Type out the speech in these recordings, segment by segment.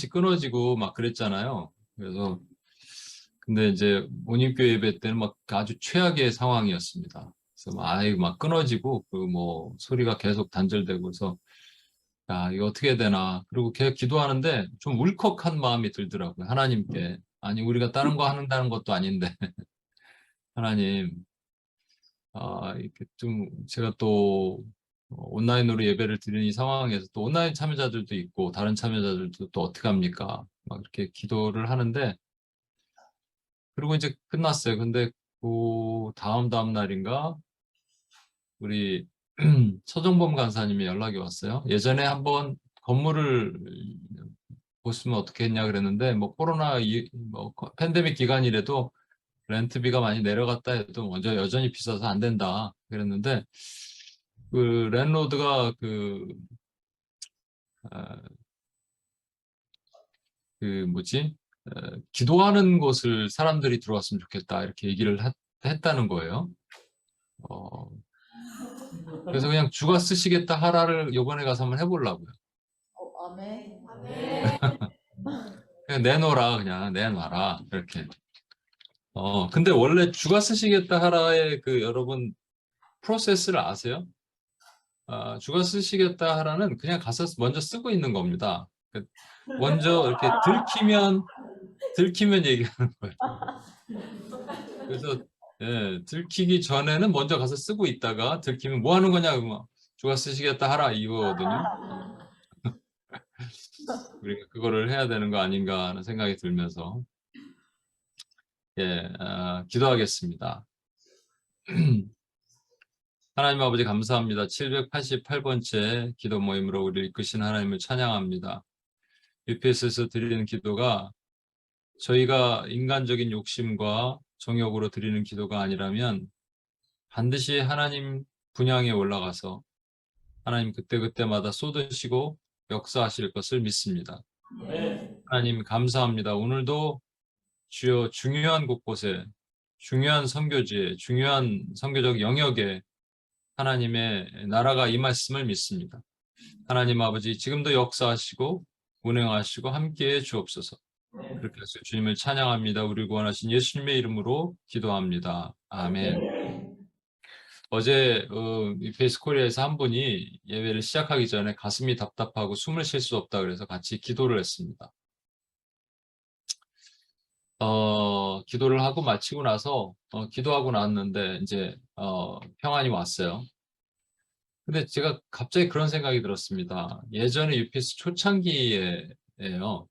번씩 끊어지고 막 그랬잖아요. 그래서 근데 이제 모님교회 예배 때는 막 아주 최악의 상황이었습니다. 그래서 막 끊어지고 그 뭐 소리가 계속 단절되고 그래서 야, 이거 어떻게 해야 되나. 그리고 계속 기도하는데 좀 울컥한 마음이 들더라고요. 하나님께. 아니, 우리가 다른 거 하는다는 것도 아닌데, 하나님, 이렇게 좀 제가 또 온라인으로 예배를 드리는 이 상황에서 또 온라인 참여자들도 있고 다른 참여자들도 또 어떻게 합니까? 막 이렇게 기도를 하는데 그리고 이제 끝났어요. 근데 그 다음 날인가 우리 서정범 간사님이 연락이 왔어요. 예전에 한번 건물을 보시면 어떻게 했냐 그랬는데 뭐 뭐 팬데믹 기간이라도 렌트비가 많이 내려갔다 해도 먼저 여전히 비싸서 안 된다 그랬는데 그 랜로드가 아, 그 뭐지 기도하는 곳을 사람들이 들어왔으면 좋겠다 이렇게 얘기를 했다는 거예요. 어, 그래서 그냥 주가 쓰시겠다 하라를 이번에 가서 한번 해보려고요. 아멘. 아멘. 그냥 내놓으라 그냥 내놔라 이렇게. 근데 원래 주가 쓰시겠다 하라의 그 여러분 프로세스를 아세요? 주가 쓰시겠다 하라는 그냥 가서 먼저 쓰고 있는 겁니다. 먼저 이렇게 들키면 얘기하는 거예요. 그래서 들키기 전에는 먼저 가서 쓰고 있다가 들키면 뭐 하는 거냐 그러면 주가 쓰시겠다 하라 이거거든요. 우리가 그거를 해야 되는 거 아닌가 하는 생각이 들면서 기도하겠습니다. 하나님 아버지 감사합니다. 788번째 기도 모임으로 우리를 이끄신 하나님을 찬양합니다. UPS에서 드리는 기도가 저희가 인간적인 욕심과 정욕으로 드리는 기도가 아니라면 반드시 하나님 분향에 올라가서 하나님 그때그때마다 쏟으시고 역사하실 것을 믿습니다. 네. 하나님 감사합니다. 오늘도 주여 중요한 곳곳에 중요한 선교지에 중요한 선교적 영역에 하나님의 나라가 임했음을 믿습니다. 하나님 아버지 지금도 역사하시고 운행하시고 함께해 주옵소서. 그렇게 해서 주님을 찬양합니다. 우리 구원하신 예수님의 이름으로 기도합니다. 아멘. 어제 UPS 코리아에서 한 분이 예배를 시작하기 전에 가슴이 답답하고 숨을 쉴 수 없다 그래서 같이 기도를 했습니다. 기도를 하고 마치고 나서 기도하고 나왔는데 이제 평안이 왔어요. 근데 제가 갑자기 그런 생각이 들었습니다. 예전에 UPS 초창기에요.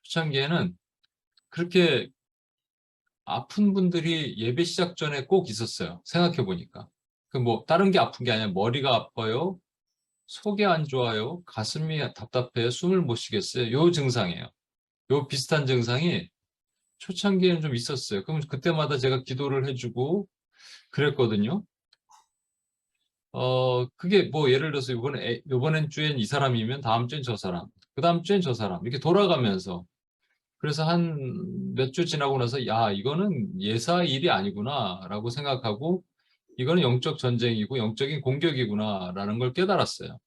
초창기에는 그렇게 아픈 분들이 예배 시작 전에 꼭 있었어요. 생각해 보니까. 그 뭐 다른 게 아픈 게 아니라 머리가 아파요, 속이 안 좋아요, 가슴이 답답해요, 숨을 못 쉬겠어요. 요 증상이에요. 요 비슷한 증상이 초창기에는 좀 있었어요. 그럼 그때마다 제가 기도를 해주고 그랬거든요. 그게 뭐 예를 들어서 이번엔 주엔 이 사람이면 다음 주엔 저 사람, 그 다음 주엔 저 사람 이렇게 돌아가면서 그래서 한 몇 주 지나고 나서 야, 이거는 예사 일이 아니구나라고 생각하고 이거는 영적 전쟁이고 영적인 공격이구나라는 걸 깨달았어요.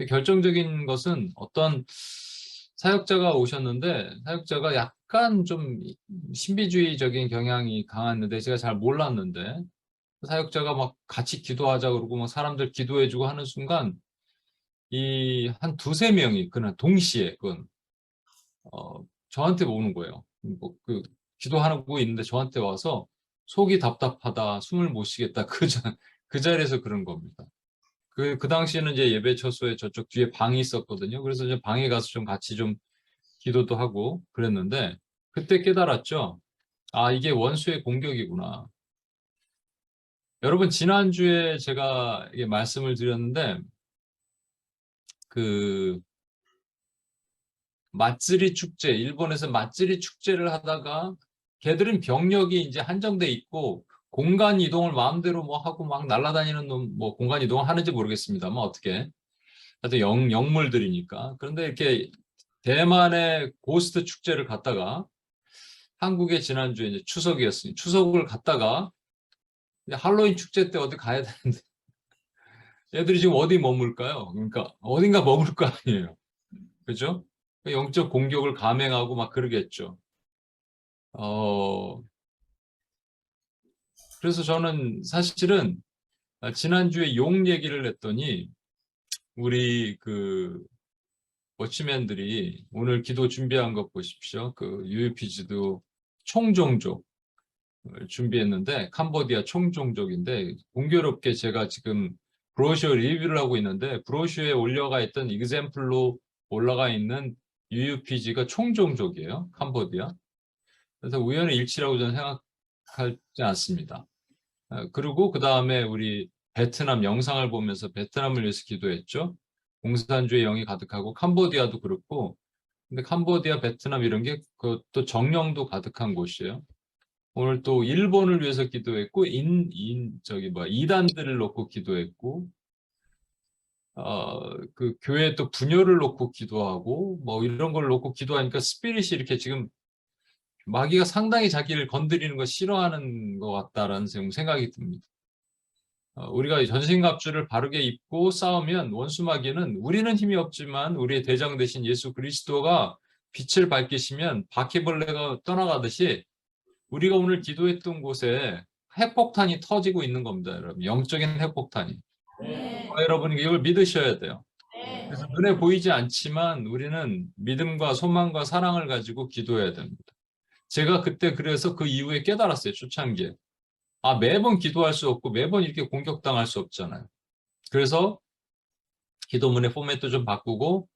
결정적인 것은 어떤 사역자가 오셨는데 사역자가 약간 좀 신비주의적인 경향이 강했는데 제가 잘 몰랐는데 사역자가 막 같이 기도하자 그러고 막 사람들 기도해주고 하는 순간 이 한 두세 명이 그냥 동시에 저한테 오는 거예요. 기도하고 있는데 저한테 와서 속이 답답하다, 숨을 못 쉬겠다. 그 자리에서 그런 겁니다. 그 당시에는 이제 예배 처소에 저쪽 뒤에 방이 있었거든요. 그래서 이제 방에 가서 좀 같이 좀 기도도 하고 그랬는데 그때 깨달았죠. 아, 이게 원수의 공격이구나. 여러분, 지난주에 제가 이게 말씀을 드렸는데 그 마쓰리 축제, 일본에서 마쓰리 축제를 하다가 걔들은 병력이 이제 한정돼 있고 공간 이동을 마음대로 뭐 하고 막 날아다니는 놈, 뭐 공간 이동을 하는지 모르겠습니다만 어떻게. 하여튼 영물들이니까. 그런데 이렇게 대만의 고스트 축제를 갔다가 한국에 지난주에 이제 추석이었으니 추석을 갔다가 할로윈 축제 때 어디 가야 되는데 애들이 지금 어디 머물까요? 그러니까 어딘가 머물 거 아니에요. 그죠? 영적 공격을 감행하고 막 그러겠죠. 그래서 저는 사실은 지난주에 용 얘기를 했더니 우리 그 워치맨들이 오늘 기도 준비한 것 보십시오. 그 UPG도 총종족 준비했는데 캄보디아 총종족인데 공교롭게 제가 지금 브로셔 리뷰를 하고 있는데 브로셔에 올라가 있던 이그샘플로 올라가 있는 UPG가 총종족이에요. 캄보디아. 그래서 우연의 일치라고 저는 생각하지 않습니다. 그리고 그 다음에 우리 베트남 영상을 보면서 베트남을 위해서 기도했죠. 공산주의 영이 가득하고 캄보디아도 그렇고 근데 캄보디아, 베트남 이런 게 그것도 정령도 가득한 곳이에요. 오늘 또 일본을 위해서 기도했고 이단들을 놓고 기도했고 그 교회 또 분열을 놓고 기도하고 뭐 이런 걸 놓고 기도하니까 스피릿이 이렇게 지금 마귀가 상당히 자기를 건드리는 거 싫어하는 것 같다라는 생각이 듭니다. 우리가 전신갑주를 바르게 입고 싸우면 원수 마귀는 우리는 힘이 없지만 우리의 대장 되신 예수 그리스도가 빛을 밝히시면 바퀴벌레가 떠나가듯이 우리가 오늘 기도했던 곳에 핵폭탄이 터지고 있는 겁니다, 여러분. 영적인 핵폭탄이. 여러분 이걸 믿으셔야 돼요. 그래서 눈에 보이지 않지만 우리는 믿음과 소망과 사랑을 가지고 기도해야 됩니다. 제가 그때 그래서 그 이후에 깨달았어요, 초창기에. 매번 기도할 수 없고 매번 이렇게 공격당할 수 없잖아요. 그래서 기도문의 포맷도 좀 바꾸고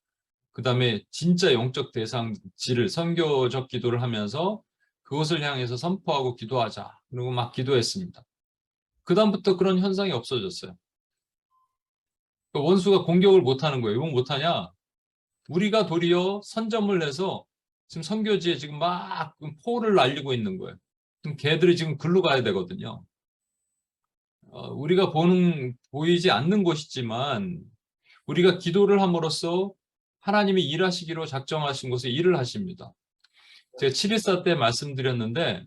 그 다음에 진짜 영적 대상지를 선교적 기도를 하면서 그것을 향해서 선포하고 기도하자. 그리고 막 기도했습니다. 그 다음부터 그런 현상이 없어졌어요. 원수가 공격을 못하는 거예요. 왜 못하냐? 우리가 도리어 선점을 해서 지금 선교지에 지금 막 포를 날리고 있는 거예요. 그럼 걔들이 지금 글로 가야 되거든요. 우리가 보이지 않는 곳이지만 우리가 기도를 함으로써 하나님이 일하시기로 작정하신 곳에 일을 하십니다. 제가 714 때 말씀드렸는데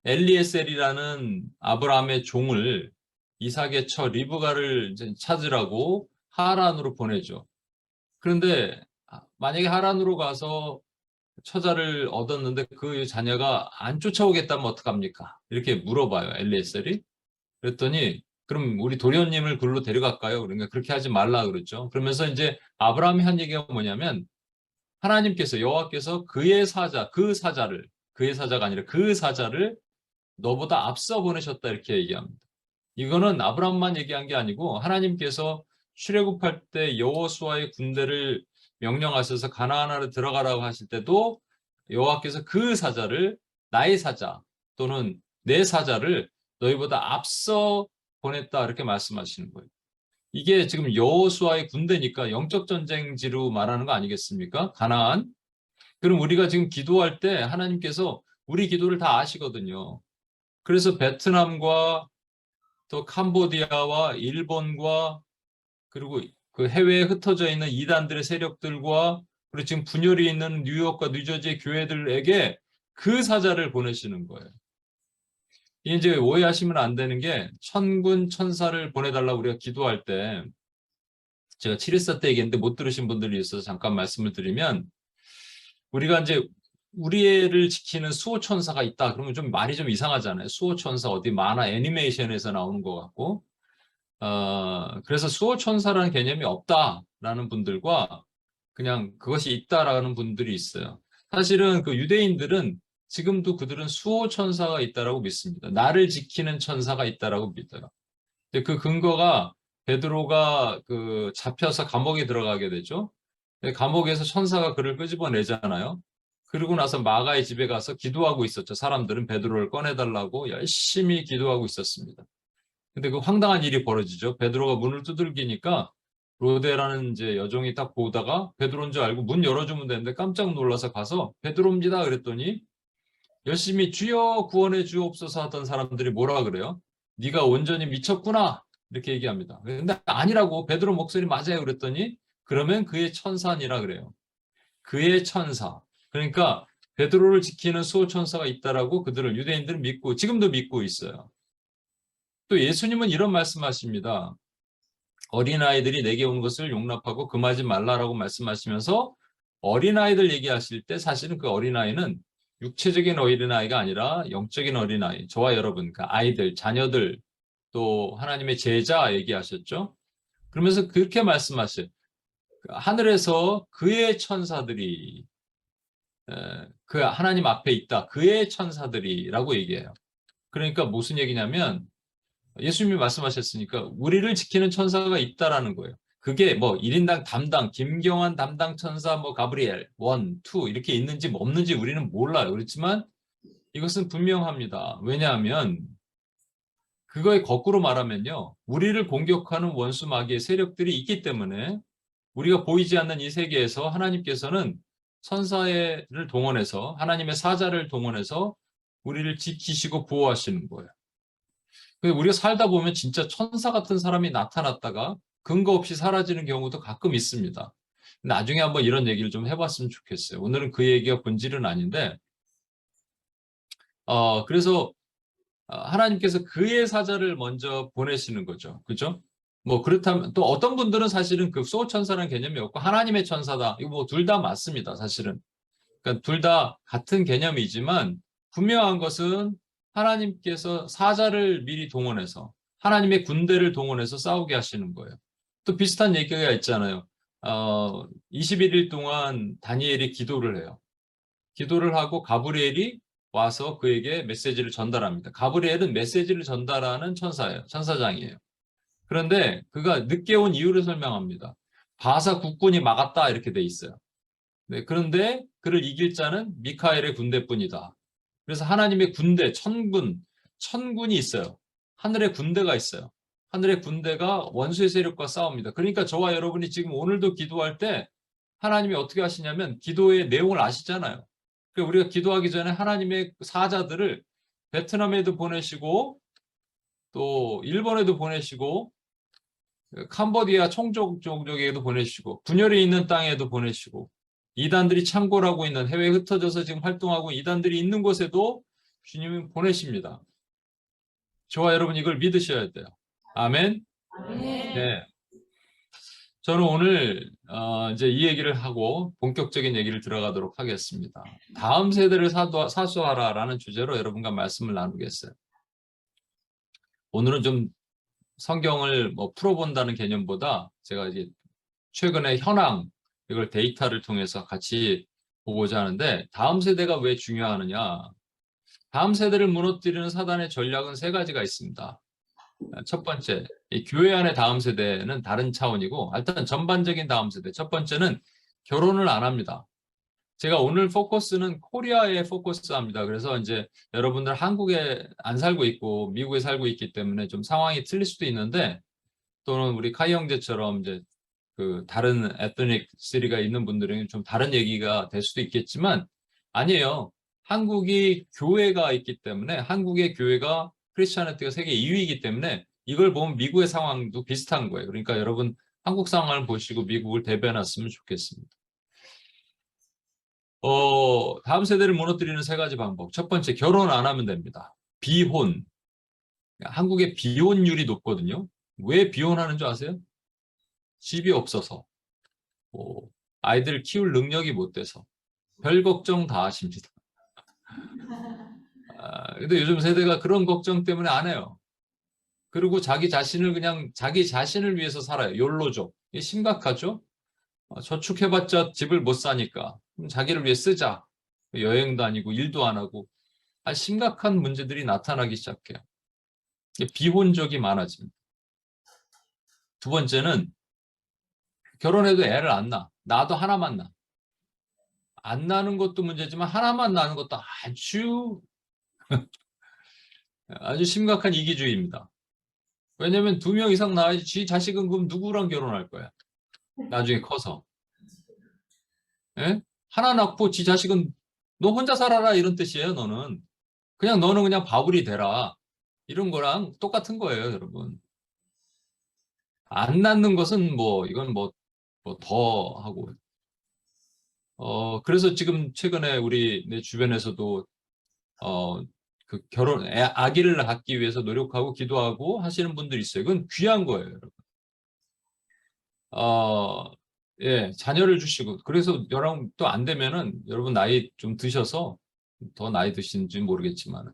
엘리에셀이라는 아브라함의 종을 이삭의 처 리브가를 찾으라고 하란으로 보내죠. 그런데 만약에 하란으로 가서 처자를 얻었는데 그 자녀가 안 쫓아오겠다면 어떡합니까? 이렇게 물어봐요, 엘리에셀이. 그랬더니 그럼 우리 도련님을 글로 데려갈까요? 그러니까 그렇게 하지 말라 그랬죠. 그러면서 이제 아브라함이 한 얘기가 뭐냐면 하나님께서 여호와께서 그의 사자가 아니라 그 사자를 너보다 앞서 보내셨다 이렇게 얘기합니다. 이거는 아브라함만 얘기한 게 아니고 하나님께서 출애굽할 때 여호수아의 군대를 명령하셔서 가나안으로 들어가라고 하실 때도 여호와께서 그 사자를 나의 사자 또는 내 사자를 너희보다 앞서 보냈다 이렇게 말씀하시는 거예요. 이게 지금 여호수아의 군대니까 영적 전쟁지로 말하는 거 아니겠습니까? 가나안. 그럼 우리가 지금 기도할 때 하나님께서 우리 기도를 다 아시거든요. 그래서 베트남과 또 캄보디아와 일본과 그리고 그 해외에 흩어져 있는 이단들의 세력들과 그리고 지금 분열이 있는 뉴욕과 뉴저지의 교회들에게 그 사자를 보내시는 거예요. 이제 오해하시면 안 되는 게 천군 천사를 보내달라고 우리가 기도할 때 제가 714 때 얘기했는데 못 들으신 분들이 있어서 잠깐 말씀을 드리면 우리가 이제 우리를 지키는 수호천사가 있다. 그러면 좀 말이 좀 이상하잖아요. 수호천사 어디 만화 애니메이션에서 나오는 것 같고 그래서 수호천사라는 개념이 없다라는 분들과 그냥 그것이 있다라는 분들이 있어요. 사실은 그 유대인들은 지금도 그들은 수호천사가 있다라고 믿습니다. 나를 지키는 천사가 있다라고 믿어요. 근데 그 근거가 베드로가 그 잡혀서 감옥에 들어가게 되죠. 감옥에서 천사가 그를 끄집어내잖아요. 그러고 나서 마가의 집에 가서 기도하고 있었죠. 사람들은 베드로를 꺼내달라고 열심히 기도하고 있었습니다. 근데 그 황당한 일이 벌어지죠. 베드로가 문을 두들기니까 로데라는 이제 여종이 딱 보다가 베드로인 줄 알고 문 열어주면 되는데 깜짝 놀라서 가서 베드로입니다 그랬더니 열심히 주여 구원해 주옵소서 하던 사람들이 뭐라 그래요? 네가 온전히 미쳤구나 이렇게 얘기합니다. 근데 아니라고 베드로 목소리 맞아요 그랬더니 그러면 그의 천사니라 그래요. 그의 천사. 그러니까 베드로를 지키는 수호천사가 있다라고 그들을 유대인들은 믿고 지금도 믿고 있어요. 또 예수님은 이런 말씀하십니다. 어린아이들이 내게 오는 것을 용납하고 금하지 말라라고 말씀하시면서 어린아이들 얘기하실 때 사실은 그 어린아이는 육체적인 어린아이가 아니라 영적인 어린아이, 저와 여러분, 그 아이들, 자녀들, 또 하나님의 제자 얘기하셨죠. 그러면서 그렇게 말씀하셔요. 하늘에서 그의 천사들이 그 하나님 앞에 있다. 그의 천사들이라고 얘기해요. 그러니까 무슨 얘기냐면 예수님이 말씀하셨으니까 우리를 지키는 천사가 있다라는 거예요. 그게 뭐 1인당 담당, 김경환 담당 천사, 뭐 가브리엘, 원, 투 이렇게 있는지 뭐 없는지 우리는 몰라요. 그렇지만 이것은 분명합니다. 왜냐하면 그거의 거꾸로 말하면요. 우리를 공격하는 원수 마귀의 세력들이 있기 때문에 우리가 보이지 않는 이 세계에서 하나님께서는 천사를 동원해서 하나님의 사자를 동원해서 우리를 지키시고 보호하시는 거예요. 근데 우리가 살다 보면 진짜 천사 같은 사람이 나타났다가 근거 없이 사라지는 경우도 가끔 있습니다. 나중에 한번 이런 얘기를 좀 해봤으면 좋겠어요. 오늘은 그 얘기가 본질은 아닌데, 그래서 하나님께서 그의 사자를 먼저 보내시는 거죠. 그죠? 뭐 그렇다면 또 어떤 분들은 사실은 그 수호천사라는 개념이 없고 하나님의 천사다. 이거 뭐 둘 다 맞습니다. 사실은. 그러니까 둘 다 같은 개념이지만 분명한 것은 하나님께서 사자를 미리 동원해서 하나님의 군대를 동원해서 싸우게 하시는 거예요. 또 비슷한 얘기가 있잖아요. 21일 동안 다니엘이 기도를 해요. 기도를 하고 가브리엘이 와서 그에게 메시지를 전달합니다. 가브리엘은 메시지를 전달하는 천사예요. 천사장이에요. 그런데 그가 늦게 온 이유를 설명합니다. 바사 국군이 막았다 이렇게 돼 있어요. 네, 그런데 그를 이길 자는 미카엘의 군대뿐이다. 그래서 하나님의 군대, 천군이 있어요. 하늘의 군대가 있어요. 하늘의 군대가 원수의 세력과 싸웁니다. 그러니까 저와 여러분이 지금 오늘도 기도할 때 하나님이 어떻게 하시냐면 기도의 내용을 아시잖아요. 그러니까 우리가 기도하기 전에 하나님의 사자들을 베트남에도 보내시고 또 일본에도 보내시고 캄보디아 총족에게도 보내시고 분열이 있는 땅에도 보내시고 이단들이 창궐하고 있는 해외에 흩어져서 지금 활동하고 이단들이 있는 곳에도 주님은 보내십니다. 저와 여러분 이걸 믿으셔야 돼요. 아멘. 아멘. 네. 저는 오늘 이제 이 얘기를 하고 본격적인 얘기를 들어가도록 하겠습니다. 다음 세대를 사수하라라는 주제로 여러분과 말씀을 나누겠어요. 오늘은 좀 성경을 뭐 풀어본다는 개념보다 제가 이제 최근에 현황 이걸 데이터를 통해서 같이 보고자 하는데 다음 세대가 왜 중요하느냐? 다음 세대를 무너뜨리는 사단의 전략은 세 가지가 있습니다. 첫 번째, 이 교회 안의 다음 세대는 다른 차원이고 일단 전반적인 다음 세대. 첫 번째는 결혼을 안 합니다. 제가 오늘 포커스는 코리아에 포커스합니다. 그래서 이제 여러분들 한국에 안 살고 있고 미국에 살고 있기 때문에 좀 상황이 틀릴 수도 있는데 또는 우리 카이 형제처럼 이제 그 다른 에트닉 시리가 있는 분들은 좀 다른 얘기가 될 수도 있겠지만 아니에요. 한국이 교회가 있기 때문에 한국의 교회가 크리스천리티가 세계 2위이기 때문에 이걸 보면 미국의 상황도 비슷한 거예요. 그러니까 여러분 한국 상황을 보시고 미국을 대변했으면 좋겠습니다. 다음 세대를 무너뜨리는 세 가지 방법. 첫 번째, 결혼 안 하면 됩니다. 비혼. 한국의 비혼율이 높거든요. 왜 비혼하는 줄 아세요? 집이 없어서. 아이들 키울 능력이 못 돼서. 별 걱정 다 하십니다. 근데 요즘 세대가 그런 걱정 때문에 안 해요. 그리고 자기 자신을 그냥 자기 자신을 위해서 살아요. 욜로족. 이게 심각하죠? 저축해봤자 집을 못 사니까. 그럼 자기를 위해 쓰자. 여행 다니고 일도 안 하고. 심각한 문제들이 나타나기 시작해요. 비혼족이 많아집니다. 두 번째는 결혼해도 애를 안 낳아. 나도 하나만 낳아. 안 낳는 것도 문제지만 하나만 낳는 것도 아주 심각한 이기주의입니다. 왜냐면 2명 이상 낳아야지 지 자식은 그럼 누구랑 결혼할 거야? 나중에 커서. 예? 하나 낳고 지 자식은 너 혼자 살아라 이런 뜻이에요, 너는. 너는 그냥 바울이 되라. 이런 거랑 똑같은 거예요, 여러분. 안 낳는 것은 이건 더 하고. 그래서 지금 최근에 내 주변에서도, 그 아기를 낳기 위해서 노력하고 기도하고 하시는 분들이 있어요. 이건 귀한 거예요, 여러분. 예, 자녀를 주시고, 그래서 여러분 또 안 되면은 여러분 나이 좀 드셔서 더 나이 드시는지 모르겠지만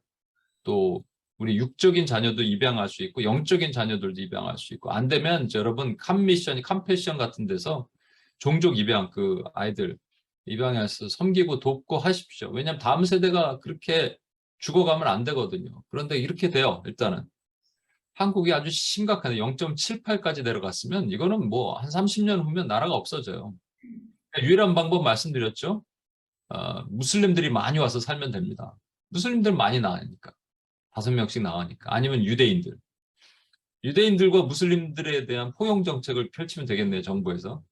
또 우리 육적인 자녀도 입양할 수 있고 영적인 자녀들도 입양할 수 있고 안 되면 이제 여러분 컴패션 같은 데서 종족 입양 그 아이들 입양해서 섬기고 돕고 하십시오. 왜냐하면 다음 세대가 그렇게 죽어가면 안 되거든요. 그런데 이렇게 돼요. 일단은 한국이 아주 심각한 0.78까지 내려갔으면 이거는 뭐 한 30년 후면 나라가 없어져요. 유일한 방법 말씀드렸죠. 무슬림들이 많이 와서 살면 됩니다. 무슬림들 많이 나으니까. 5명씩 나가니까. 아니면 유대인들. 유대인들과 무슬림들에 대한 포용 정책을 펼치면 되겠네요, 정부에서.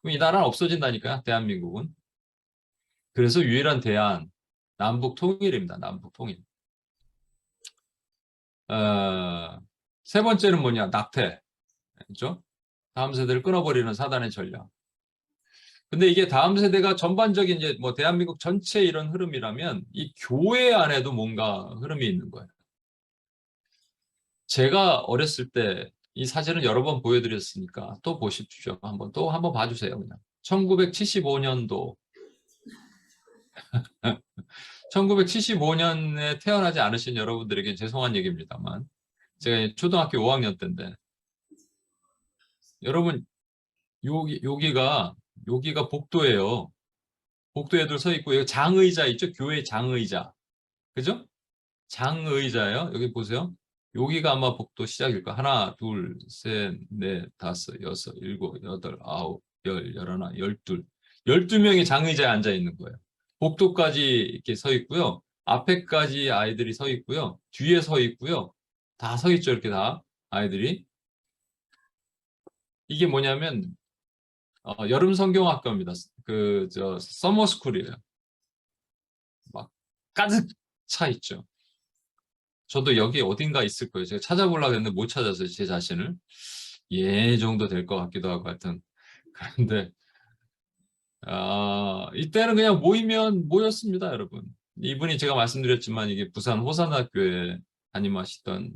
그럼 이 나라는 없어진다니까요, 대한민국은. 그래서 유일한 대안, 남북 통일입니다, 남북 통일. 세 번째는 뭐냐, 낙태. 그렇죠? 다음 세대를 끊어버리는 사단의 전략. 근데 이게 다음 세대가 전반적인 이제 뭐 대한민국 전체 이런 흐름이라면 이 교회 안에도 뭔가 흐름이 있는 거예요. 제가 어렸을 때 이 사진을 여러 번 보여드렸으니까 또 보십시오. 또 한번 봐주세요. 그냥 1975년도 1975년에 태어나지 않으신 여러분들에게 죄송한 얘기입니다만 제가 초등학교 5학년 때인데 여러분 여기가 복도예요. 복도 애들 서 있고 여기 장의자 있죠? 교회 장의자. 그죠? 장의자예요. 여기 보세요. 여기가 아마 복도 시작일 거야. 하나, 둘, 셋, 넷, 다섯, 여섯, 일곱, 여덟, 아홉, 열, 열하나, 열둘. 12명이 장의자에 앉아 있는 거예요. 복도까지 이렇게 서 있고요. 앞에까지 아이들이 서 있고요. 뒤에 서 있고요. 다 서 있죠. 이렇게 다 아이들이. 이게 뭐냐면 여름 성경학과입니다. 서머스쿨이에요. 막 가득 차 있죠. 저도 여기 어딘가 있을 거예요. 제가 찾아보려고 했는데 못 찾았어요. 제 자신을. 예 정도 될 것 같기도 하고 하여튼. 그런데 이때는 그냥 모이면 모였습니다, 여러분. 이분이 제가 말씀드렸지만 이게 부산 호산학교에 담임하시던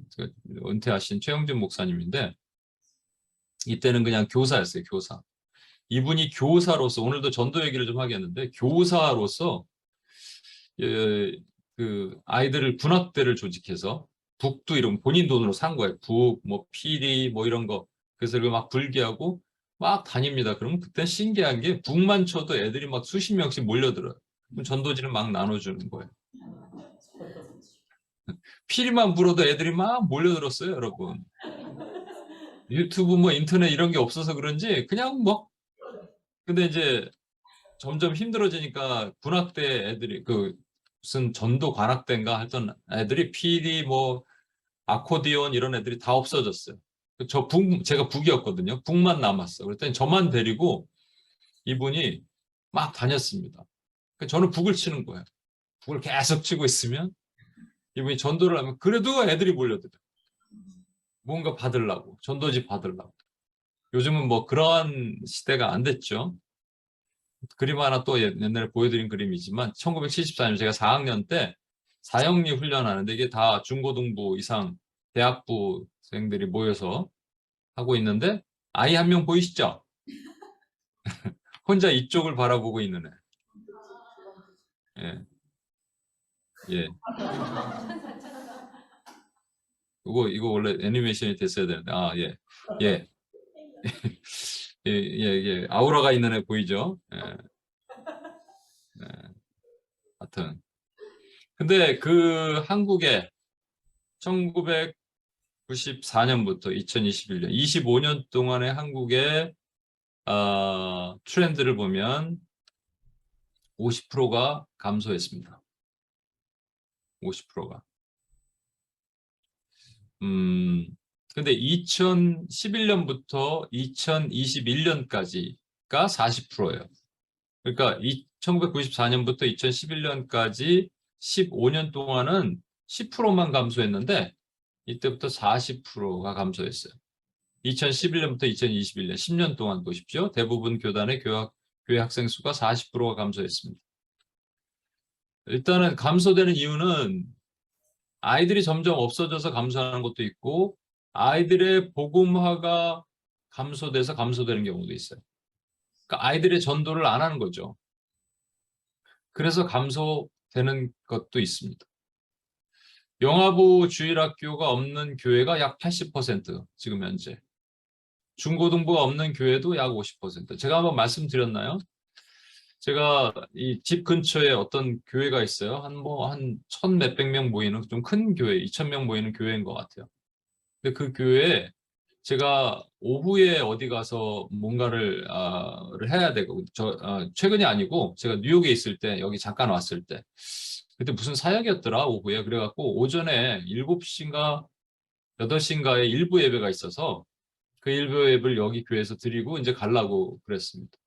은퇴하신 최영준 목사님인데 이때는 그냥 교사였어요, 교사. 이분이 교사로서 오늘도 전도 얘기를 좀 하겠는데 교사로서 예, 그 아이들을 군악대를 조직해서 북도 이런 본인 돈으로 산 거예요. 북, 뭐 피리, 뭐 이런 거. 그래서 이걸 막 불기하고 막 다닙니다. 그러면 그때 신기한 게 북만 쳐도 애들이 막 수십 명씩 몰려들어요. 그럼 전도지를 막 나눠주는 거예요. 피리만 불어도 애들이 막 몰려들었어요, 여러분. 유튜브 뭐 인터넷 이런 게 없어서 그런지 그냥 뭐 근데 이제 점점 힘들어지니까 군악대 애들이 무슨 전도 관악대인가 했던 애들이 PD 뭐 아코디온 이런 애들이 다 없어졌어요. 제가 북이었거든요. 북만 남았어. 그랬더니 저만 데리고 이분이 막 다녔습니다. 저는 북을 치는 거예요. 북을 계속 치고 있으면 이분이 전도를 하면 그래도 애들이 몰려들어요. 뭔가 받으려고 전도지 받으려고. 요즘은 뭐 그러한 시대가 안 됐죠. 그림 하나 또 옛날에 보여드린 그림이지만 1974년 제가 4학년 때 사형리 훈련하는데 이게 다 중고등부 이상 대학부생들이 모여서 하고 있는데 아이 한 명 보이시죠? 혼자 이쪽을 바라보고 있는 애. 예. 예. 이거 원래 애니메이션이 됐어야 되는데 예. 예. 예, 예, 예. 아우라가 있는 애 보이죠? 예. 예. 하여튼 근데 그 한국에 1994년부터 2021년 25년 동안의 한국의 트렌드를 보면 50%가 감소했습니다. 50%가. 근데 2011년부터 2021년까지가 40%예요. 그러니까 1994년부터 2011년까지 15년 동안은 10%만 감소했는데 이때부터 40%가 감소했어요. 2011년부터 2021년 10년 동안 보십시오. 대부분 교단의 교회 학생 수가 40%가 감소했습니다. 일단은 감소되는 이유는 아이들이 점점 없어져서 감소하는 것도 있고 아이들의 복음화가 감소돼서 감소되는 경우도 있어요. 그러니까 아이들의 전도를 안 하는 거죠. 그래서 감소되는 것도 있습니다. 영아부 주일학교가 없는 교회가 약 80% 지금 현재. 중고등부가 없는 교회도 약 50%. 제가 한번 말씀드렸나요? 제가 이 집 근처에 어떤 교회가 있어요. 한 천 몇백 명 모이는 좀 큰 교회, 2,000명 모이는 교회인 것 같아요. 근데 그 교회에 제가 오후에 어디 가서 뭔가를 해야 되고, 최근이 아니고 제가 뉴욕에 있을 때, 여기 잠깐 왔을 때, 그때 무슨 사역이었더라, 오후에. 그래갖고 오전에 7시인가 8시인가에 일부 예배가 있어서 그 일부 예배를 여기 교회에서 드리고 이제 가려고 그랬습니다.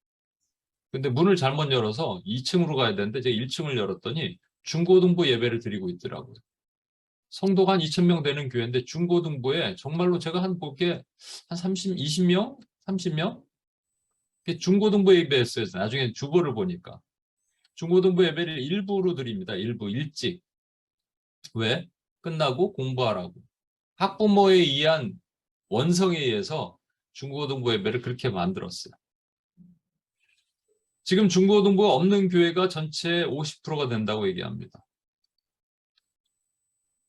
근데 문을 잘못 열어서 2층으로 가야 되는데 제가 1층을 열었더니 중고등부 예배를 드리고 있더라고요. 성도가 한 2,000명 되는 교회인데 중고등부에 정말로 제가 보기에 한 30, 20명? 30명? 중고등부 예배였어요. 나중에 주보를 보니까. 중고등부 예배를 일부로 드립니다. 일부, 일찍. 왜? 끝나고 공부하라고. 학부모에 의한 원성에 의해서 중고등부 예배를 그렇게 만들었어요. 지금 중고등부가 없는 교회가 전체 50%가 된다고 얘기합니다.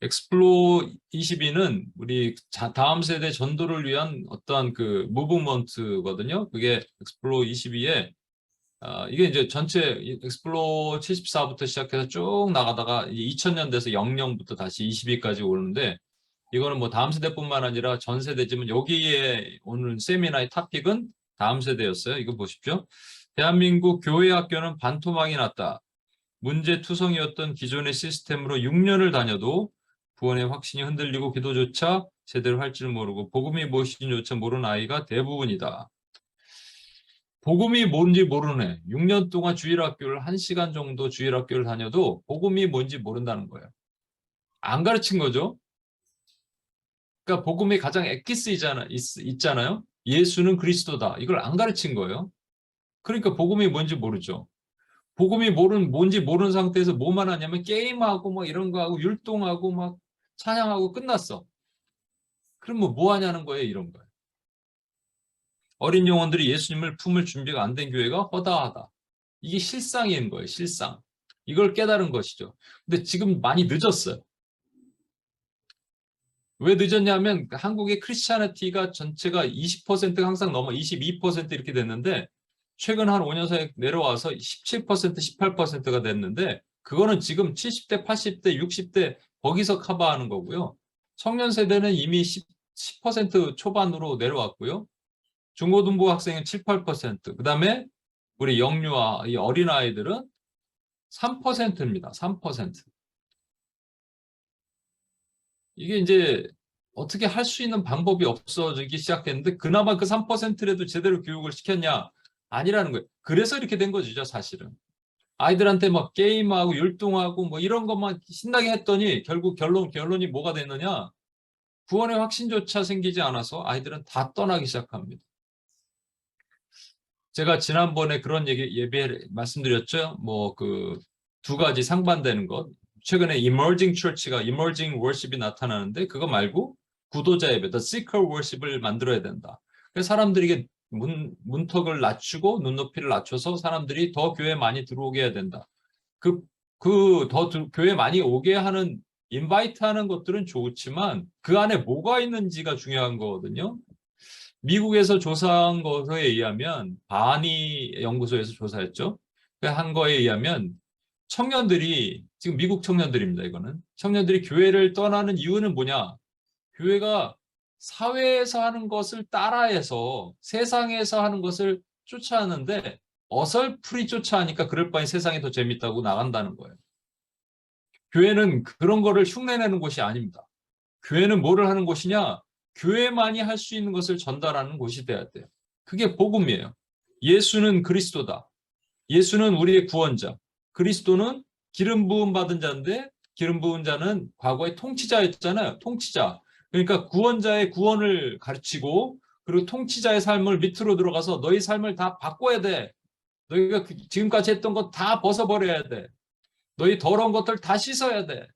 엑스플로 22는 우리 다음 세대 전도를 위한 어떠한 그 무브먼트거든요. 그게 엑스플로 22에 이게 이제 전체 엑스플로 74부터 시작해서 쭉 나가다가 2000년 돼서 00부터 다시 22까지 오는데 이거는 뭐 다음 세대뿐만 아니라 전 세대지만 여기에 오늘 세미나의 토픽은 다음 세대였어요. 이거 보십시오. 대한민국 교회 학교는 반토막이 났다. 문제투성이었던 기존의 시스템으로 6년을 다녀도 구원의 확신이 흔들리고 기도조차 제대로 할 줄 모르고 복음이 무엇인지조차 모르는 아이가 대부분이다. 복음이 뭔지 모르는 애. 6년 동안 주일학교를 1시간 정도 주일학교를 다녀도 복음이 뭔지 모른다는 거예요. 안 가르친 거죠. 그러니까 복음이 가장 엑기스 있잖아요. 예수는 그리스도다. 이걸 안 가르친 거예요. 그러니까 복음이 뭔지 모르죠. 복음이 뭔지 모르는 상태에서 뭐만 하냐면 게임하고 뭐 이런 거 하고 율동하고 막 찬양하고 끝났어. 그럼 뭐 하냐는 거예요, 이런 거예요. 어린 영혼들이 예수님을 품을 준비가 안 된 교회가 허다하다. 이게 실상인 거예요, 실상. 이걸 깨달은 것이죠. 근데 지금 많이 늦었어요. 왜 늦었냐면 한국의 크리스찬티가 전체가 20%가 항상 넘어 22% 이렇게 됐는데 최근 한 5년 사이에 내려와서 17%, 18%가 됐는데 그거는 지금 70대, 80대, 60대 거기서 커버하는 거고요. 청년 세대는 이미 10% 초반으로 내려왔고요. 중고등부 학생은 7, 8%. 그다음에 우리 영유아, 이 어린아이들은 3%입니다. 3%. 이게 이제 어떻게 할 수 있는 방법이 없어지기 시작했는데 그나마 그 3%라도 제대로 교육을 시켰냐? 아니라는 거예요. 그래서 이렇게 된 거죠, 사실은. 아이들한테 막 게임하고 율동하고 뭐 이런 것만 신나게 했더니 결국 결론이 뭐가 됐느냐? 구원의 확신조차 생기지 않아서 아이들은 다 떠나기 시작합니다. 제가 지난번에 그런 예배 말씀드렸죠. 뭐 그 두 가지 상반되는 것. 최근에 emerging church가 emerging worship이 나타나는데 그거 말고 구도자 예배, the seeker worship을 만들어야 된다. 그래서 사람들이 이게 문턱을 낮추고 눈높이를 낮춰서 사람들이 더 교회 많이 들어오게 해야 된다. 더 교회 많이 오게 하는 인바이트 하는 것들은 좋지만 그 안에 뭐가 있는지가 중요한 거거든요. 미국에서 조사한 것에 의하면 바니 연구소에서 조사했죠. 한 거에 의하면 청년들이 지금 미국 청년들입니다. 이거는 청년들이 교회를 떠나는 이유는 뭐냐? 교회가 사회에서 하는 것을 따라해서 세상에서 하는 것을 쫓아하는데 어설프리 쫓아하니까 그럴 바엔 세상이 더 재밌다고 나간다는 거예요. 교회는 그런 거를 흉내내는 곳이 아닙니다. 교회는 뭐를 하는 곳이냐? 교회만이 할 수 있는 것을 전달하는 곳이 돼야 돼요. 그게 복음이에요. 예수는 그리스도다. 예수는 우리의 구원자. 그리스도는 기름 부음 받은 자인데 기름 부은 자는 과거에 통치자였잖아요. 통치자. 그러니까 구원자의 구원을 가르치고 그리고 통치자의 삶을 밑으로 들어가서 너희 삶을 다 바꿔야 돼. 너희가 지금까지 했던 것 다 벗어버려야 돼. 너희 더러운 것들 다 씻어야 돼.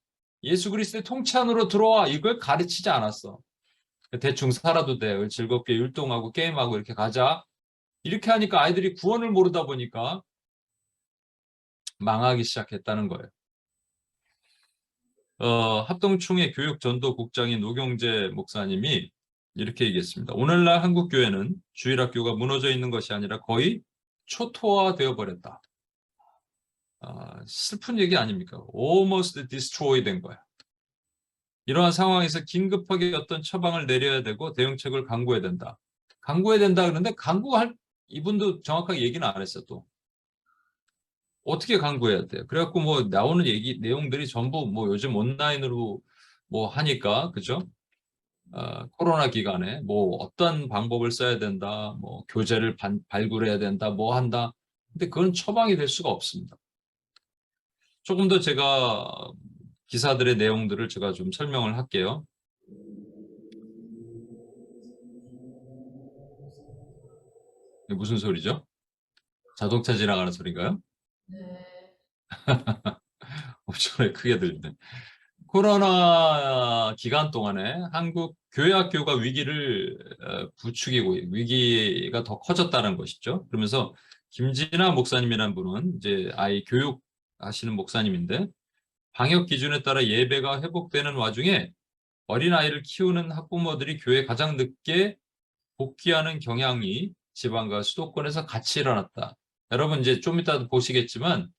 예수 그리스도의 통치 안으로 들어와. 이걸 가르치지 않았어. 대충 살아도 돼. 즐겁게 율동하고 게임하고 이렇게 가자. 이렇게 하니까 아이들이 구원을 모르다 보니까 망하기 시작했다는 거예요. 합동총회 교육전도국장인 노경재 목사님이 이렇게 얘기했습니다. 오늘날 한국 교회는 주일학교가 무너져 있는 것이 아니라 거의 초토화되어 버렸다. 슬픈 얘기 아닙니까? Almost destroy 된 거야. 이러한 상황에서 긴급하게 어떤 처방을 내려야 되고 대응책을 강구해야 된다. 강구해야 된다 그러는데 강구할 이분도 정확하게 얘기는 안 했어 또. 어떻게 강구해야 돼요? 그래갖고 뭐 나오는 얘기 내용들이 전부 뭐 요즘 온라인으로 뭐 하니까 그죠? 코로나 기간에 뭐 어떤 방법을 써야 된다, 뭐 교재를 발굴해야 된다, 뭐 한다. 근데 그건 처방이 될 수가 없습니다. 조금 더 제가 기사들의 내용들을 제가 좀 설명을 할게요. 이게 무슨 소리죠? 자동차 지나가는 소리인가요? 네. 엄청 크게 들리네. 코로나 기간 동안에 한국 교회학교가 위기를 부추기고 위기가 더 커졌다는 것이죠. 그러면서 김진아 목사님이라는 분은 이제 아이 교육하시는 목사님인데 방역 기준에 따라 예배가 회복되는 와중에 어린아이를 키우는 학부모들이 교회에 가장 늦게 복귀하는 경향이 지방과 수도권에서 같이 일어났다. 여러분 이제 좀 이따 보시겠지만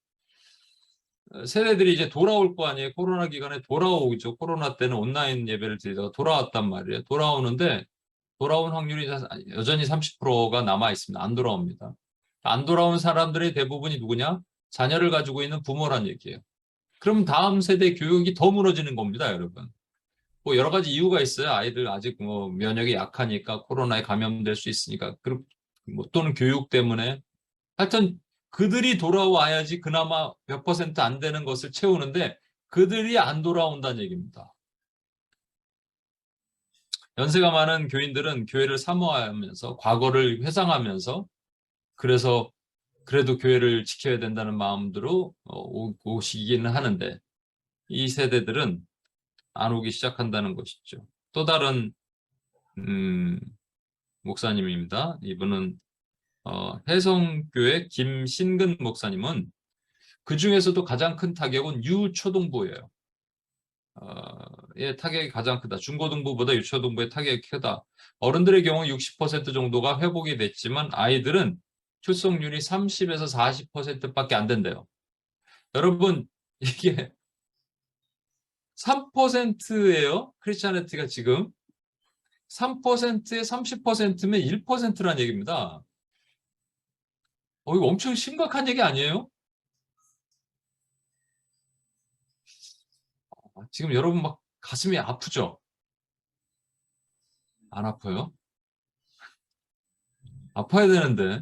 세대들이 이제 돌아올 거 아니에요. 코로나 기간에 돌아오죠. 코로나 때는 온라인 예배를 드리다가 돌아왔단 말이에요. 돌아오는데 돌아온 확률이 여전히 30%가 남아 있습니다. 안 돌아옵니다. 안 돌아온 사람들의 대부분이 누구냐? 자녀를 가지고 있는 부모란 얘기예요. 그럼 다음 세대 교육이 더 무너지는 겁니다, 여러분. 뭐 여러 가지 이유가 있어요. 아이들 아직 뭐 면역이 약하니까 코로나에 감염될 수 있으니까. 그리고 뭐 또는 교육 때문에 하여튼 그들이 돌아와야지 그나마 몇 퍼센트 안 되는 것을 채우는데 그들이 안 돌아온다는 얘기입니다. 연세가 많은 교인들은 교회를 사모하면서 과거를 회상하면서 그래서 그래도 교회를 지켜야 된다는 마음으로 오시기는 하는데 이 세대들은 안 오기 시작한다는 것이죠. 또 다른 목사님입니다. 이분은 해성교회 김신근 목사님은 그 중에서도 가장 큰 타격은 유초등부예요. 예, 타격이 가장 크다. 중고등부보다 유초등부의 타격이 크다. 어른들의 경우 60% 정도가 회복이 됐지만 아이들은 출석률이 30에서 40%밖에 안 된대요. 여러분 이게 3%예요. 크리스찬애티가 지금 3%에 30%면 1%란 얘기입니다. 이거 엄청 심각한 얘기 아니에요? 지금 여러분 막 가슴이 아프죠? 안 아파요? 아파야 되는데.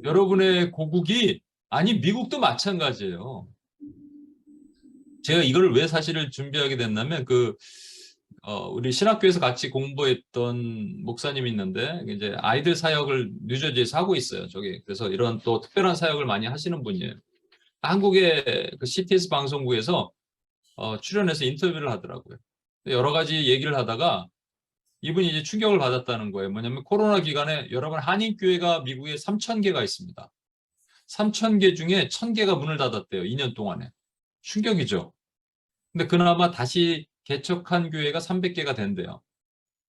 여러분의 고국이, 아니, 미국도 마찬가지예요. 제가 이걸 왜 사실을 준비하게 됐냐면, 우리 신학교에서 같이 공부했던 목사님이 있는데, 이제 아이들 사역을 뉴저지에서 하고 있어요, 저기. 그래서 이런 또 특별한 사역을 많이 하시는 분이에요. 한국의 그 CTS 방송국에서 출연해서 인터뷰를 하더라고요. 여러 가지 얘기를 하다가 이분이 이제 충격을 받았다는 거예요. 뭐냐면 코로나 기간에 여러분 한인교회가 미국에 3,000개가 있습니다. 3,000개 중에 1,000개가 문을 닫았대요. 2년 동안에. 충격이죠. 근데 그나마 다시 개척한 교회가 300개가 된대요.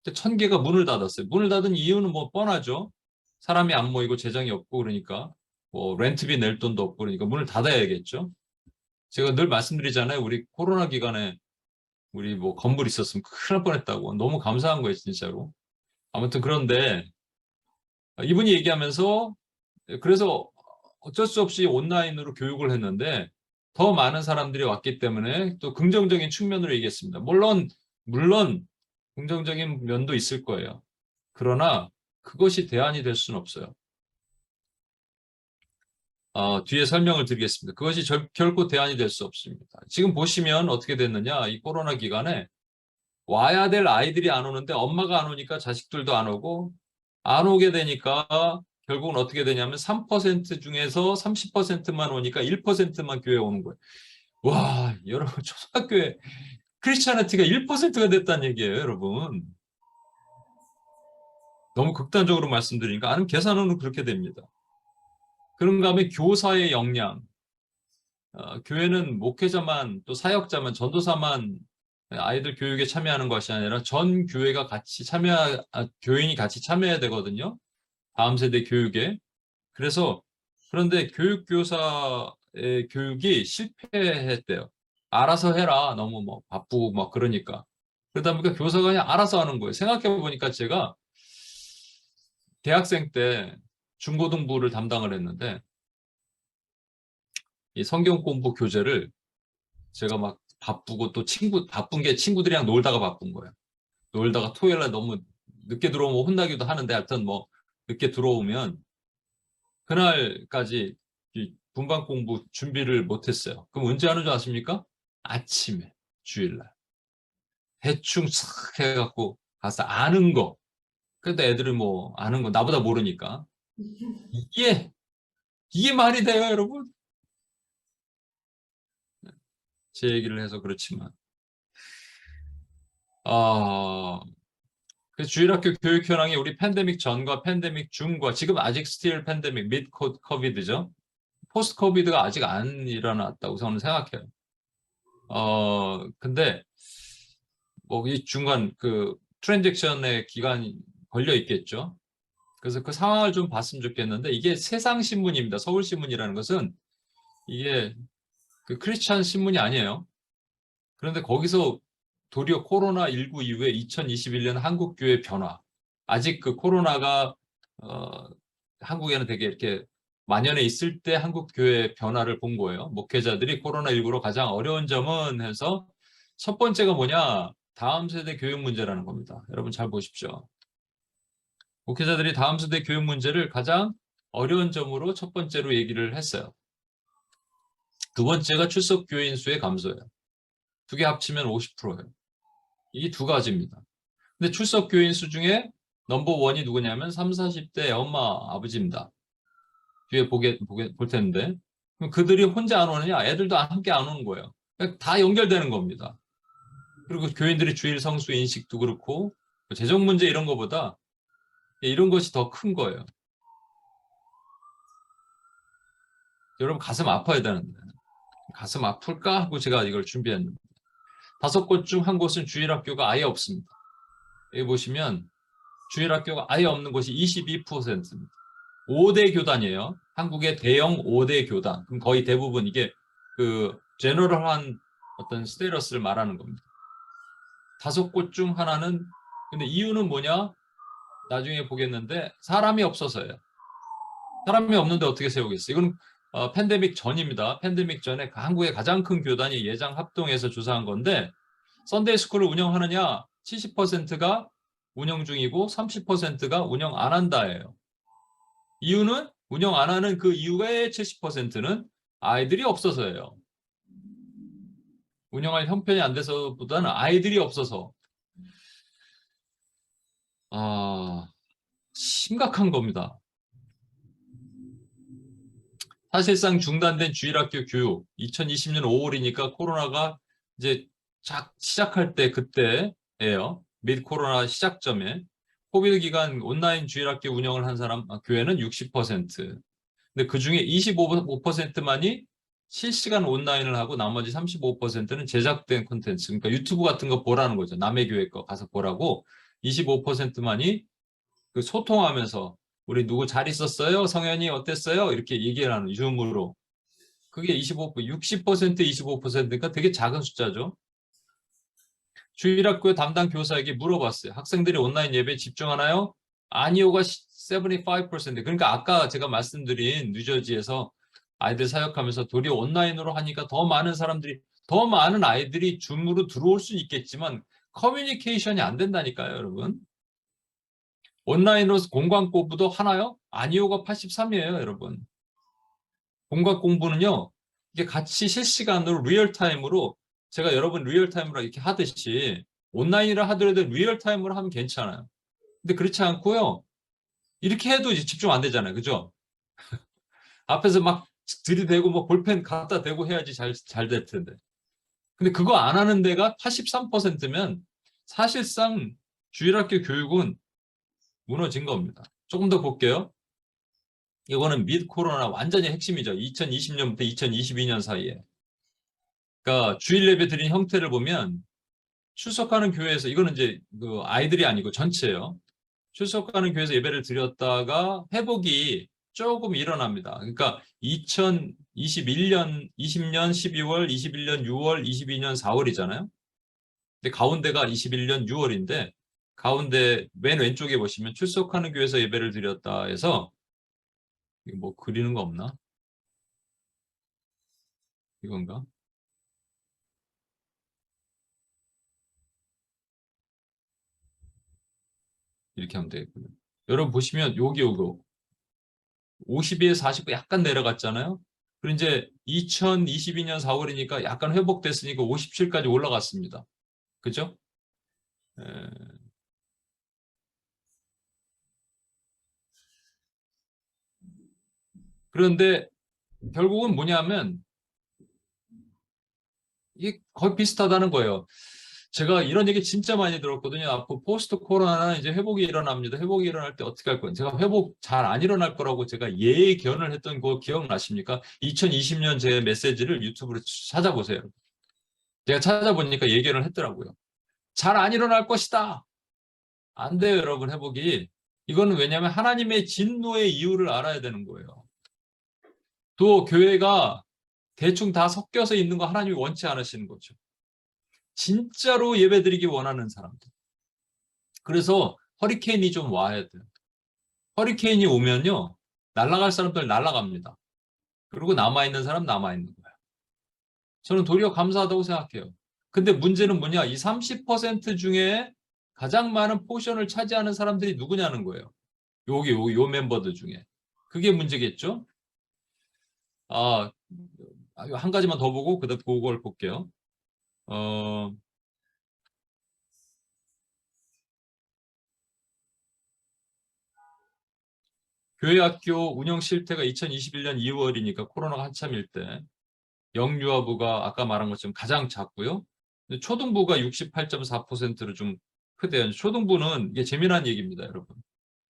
1,000개가 문을 닫았어요. 문을 닫은 이유는 뭐 뻔하죠. 사람이 안 모이고 재정이 없고 그러니까 뭐 렌트비 낼 돈도 없고 그러니까 문을 닫아야겠죠. 제가 늘 말씀드리잖아요. 우리 코로나 기간에 우리 뭐 건물 있었으면 큰일 날 뻔했다고. 너무 감사한 거예요, 진짜로. 아무튼 그런데 이분이 얘기하면서 그래서 어쩔 수 없이 온라인으로 교육을 했는데 더 많은 사람들이 왔기 때문에 또 긍정적인 측면으로 얘기했습니다. 물론 긍정적인 면도 있을 거예요. 그러나 그것이 대안이 될 수는 없어요. 뒤에 설명을 드리겠습니다. 그것이 결코 대안이 될 수 없습니다. 지금 보시면 어떻게 됐느냐. 이 코로나 기간에 와야 될 아이들이 안 오는데 엄마가 안 오니까 자식들도 안 오고 안 오게 되니까 결국은 어떻게 되냐면 3% 중에서 30%만 오니까 1%만 교회에 오는 거예요. 와, 여러분 초등학교에 크리스찬리티가 1%가 됐다는 얘기예요, 여러분. 너무 극단적으로 말씀드리니까 아는 계산으로 그렇게 됩니다. 그런가 하면 교사의 역량, 교회는 목회자만 또 사역자만 전도사만 아이들 교육에 참여하는 것이 아니라 전 교회가 같이 교인이 같이 참여해야 되거든요. 다음 세대 교육에. 그래서 그런데 교육교사의 교육이 실패했대요. 알아서 해라. 너무 뭐 바쁘고 막 그러니까. 그러다 보니까 교사가 그냥 알아서 하는 거예요. 생각해 보니까 제가 대학생 때 중고등부를 담당을 했는데 이 성경 공부 교재를 제가 막 바쁘고 또 바쁜 게 친구들이랑 놀다가 바쁜 거예요. 놀다가 토요일 날 너무 늦게 들어오면 혼나기도 하는데 하여튼 뭐 늦게 들어오면 그날까지 이 분반 공부 준비를 못했어요. 그럼 언제 하는 줄 아십니까? 아침에, 주일날. 대충 싹 해갖고 가서 아는 거. 근데 애들은 뭐 아는 거 나보다 모르니까. 이게, 이게 말이 돼요, 여러분? 제 얘기를 해서 그렇지만. 아, 그 주일학교 교육 현황이 우리 팬데믹 전과 팬데믹 중과 지금 아직 스틸 팬데믹 밋 코비드죠. 포스트 코비드가 아직 안 일어났다고 저는 생각해요. 근데 뭐 이 중간 그 트랜잭션의 기간이 걸려 있겠죠. 그래서 그 상황을 좀 봤으면 좋겠는데 이게 세상신문입니다. 서울신문이라는 것은 이게 그 크리스찬 신문이 아니에요. 그런데 거기서 도리어 코로나19 이후에 2021년 한국교회 변화. 아직 그 코로나가 어, 한국에는 되게 이렇게 만연해 있을 때 한국교회 변화를 본 거예요. 목회자들이 코로나19로 가장 어려운 점은 해서 첫 번째가 뭐냐? 다음 세대 교육 문제라는 겁니다. 여러분 잘 보십시오. 목회자들이 다음 세대 교육 문제를 가장 어려운 점으로 첫 번째로 얘기를 했어요. 두 번째가 출석 교인 수의 감소예요. 두 개 합치면 50%예요. 이 두 가지입니다. 근데 출석 교인 수 중에 넘버 원이 누구냐면 3, 40대 엄마, 아버지입니다. 뒤에 볼 텐데. 그럼 그들이 혼자 안 오느냐? 애들도 함께 안 오는 거예요. 그러니까 다 연결되는 겁니다. 그리고 교인들의 주일 성수 인식도 그렇고, 재정 문제 이런 거보다 이런 것이 더 큰 거예요. 여러분 가슴 아파야 되는데. 가슴 아플까 하고 제가 이걸 준비했는데. 5곳 중 한 곳은 주일학교가 아예 없습니다. 여기 보시면 주일학교가 아예 없는 곳이 22%입니다. 5대 교단이에요. 한국의 대형 5대 교단. 그럼 거의 대부분 이게 그 제너럴한 어떤 스테러스를 말하는 겁니다. 5곳 중 하나는 근데 이유는 뭐냐? 나중에 보겠는데 사람이 없어서예요. 사람이 없는데 어떻게 세우겠어요? 이건 팬데믹 전입니다. 팬데믹 전에 한국의 가장 큰 교단이 예장 합동해서 조사한 건데 썬데이 스쿨을 운영하느냐? 70%가 운영 중이고 30%가 운영 안 한다예요. 이유는 운영 안 하는 그 이유의 70%는 아이들이 없어서예요. 운영할 형편이 안 돼서보다는 아이들이 없어서. 심각한 겁니다. 사실상 중단된 주일학교 교육 2020년 5월이니까 코로나가 이제 시작할 때 그때예요. 밋 코로나 시작점에 코비드 기간 온라인 주일학교 운영을 한 사람 교회는 60%. 근데 그중에 25%만이 실시간 온라인을 하고 나머지 35%는 제작된 콘텐츠. 그러니까 유튜브 같은 거 보라는 거죠. 남의 교회 거 가서 보라고 25%만이 그 소통하면서 우리 누구 잘 있었어요? 성현이 어땠어요? 이렇게 얘기를 하는 줌으로. 그게 60% 25%니까 되게 작은 숫자죠. 주일학교 담당 교사에게 물어봤어요. 학생들이 온라인 예배에 집중하나요? 아니요가 75%. 그러니까 아까 제가 말씀드린 뉴저지에서 아이들 사역하면서 도리어 온라인으로 하니까 더 많은 아이들이 줌으로 들어올 수 있겠지만 커뮤니케이션이 안 된다니까요, 여러분. 온라인으로 공강 공부도 하나요? 아니요가 83이에요, 여러분. 공강 공부는요, 이게 같이 실시간으로 리얼타임으로 제가 여러분 리얼타임으로 이렇게 하듯이 온라인이라 하더라도 리얼타임으로 하면 괜찮아요. 근데 그렇지 않고요. 이렇게 해도 이제 집중 안 되잖아요. 그죠? 앞에서 막 들이대고 뭐 볼펜 갖다 대고 해야지 잘 될 텐데. 근데 그거 안 하는 데가 83%면 사실상 주일학교 교육은 무너진 겁니다. 조금 더 볼게요. 이거는 미드 코로나 완전히 핵심이죠. 2020년부터 2022년 사이에. 그러니까 주일 예배 드린 형태를 보면 출석하는 교회에서 이거는 이제 그 아이들이 아니고 전체예요. 출석하는 교회에서 예배를 드렸다가 회복이 조금 일어납니다. 그러니까 2021년, 20년 12월, 21년 6월, 22년 4월이잖아요. 근데 가운데가 21년 6월인데 가운데 맨 왼쪽에 보시면 출석하는 교회에서 예배를 드렸다 해서 이거 뭐 그리는 거 없나? 이건가? 이렇게 하면 되겠군요. 여러분 보시면 여기 요거 52에 49 약간 내려갔잖아요. 그리고 이제 2022년 4월이니까 약간 회복됐으니까 57까지 올라갔습니다. 그죠? 에, 그런데 결국은 뭐냐면 이게 거의 비슷하다는 거예요. 제가 이런 얘기 진짜 많이 들었거든요. 앞으로 포스트 코로나는 이제 회복이 일어납니다. 회복이 일어날 때 어떻게 할 거예요? 제가 회복 잘 안 일어날 거라고 제가 예견을 했던 거 기억나십니까? 2020년 제 메시지를 유튜브로 찾아보세요. 제가 찾아보니까 예견을 했더라고요. 잘 안 일어날 것이다. 안 돼요, 여러분, 회복이. 이거는 왜냐하면 하나님의 진노의 이유를 알아야 되는 거예요. 또 교회가 대충 다 섞여서 있는 거 하나님이 원치 않으시는 거죠. 진짜로 예배드리기 원하는 사람들. 그래서 허리케인이 좀 와야 돼요. 허리케인이 오면요. 날아갈 사람들 날아갑니다. 그리고 남아있는 사람 남아있는 거예요. 저는 도리어 감사하다고 생각해요. 근데 문제는 뭐냐? 이 30% 중에 가장 많은 포션을 차지하는 사람들이 누구냐는 거예요. 요 멤버들 중에. 그게 문제겠죠? 아, 한 가지만 더 보고 그다음 그걸 볼게요. 어, 교회 학교 운영 실태가 2021년 2월이니까 코로나가 한참일 때 영유아부가 아까 말한 것처럼 가장 작고요. 초등부가 68.4%로 좀 크대요. 초등부는 이게 재미난 얘기입니다, 여러분.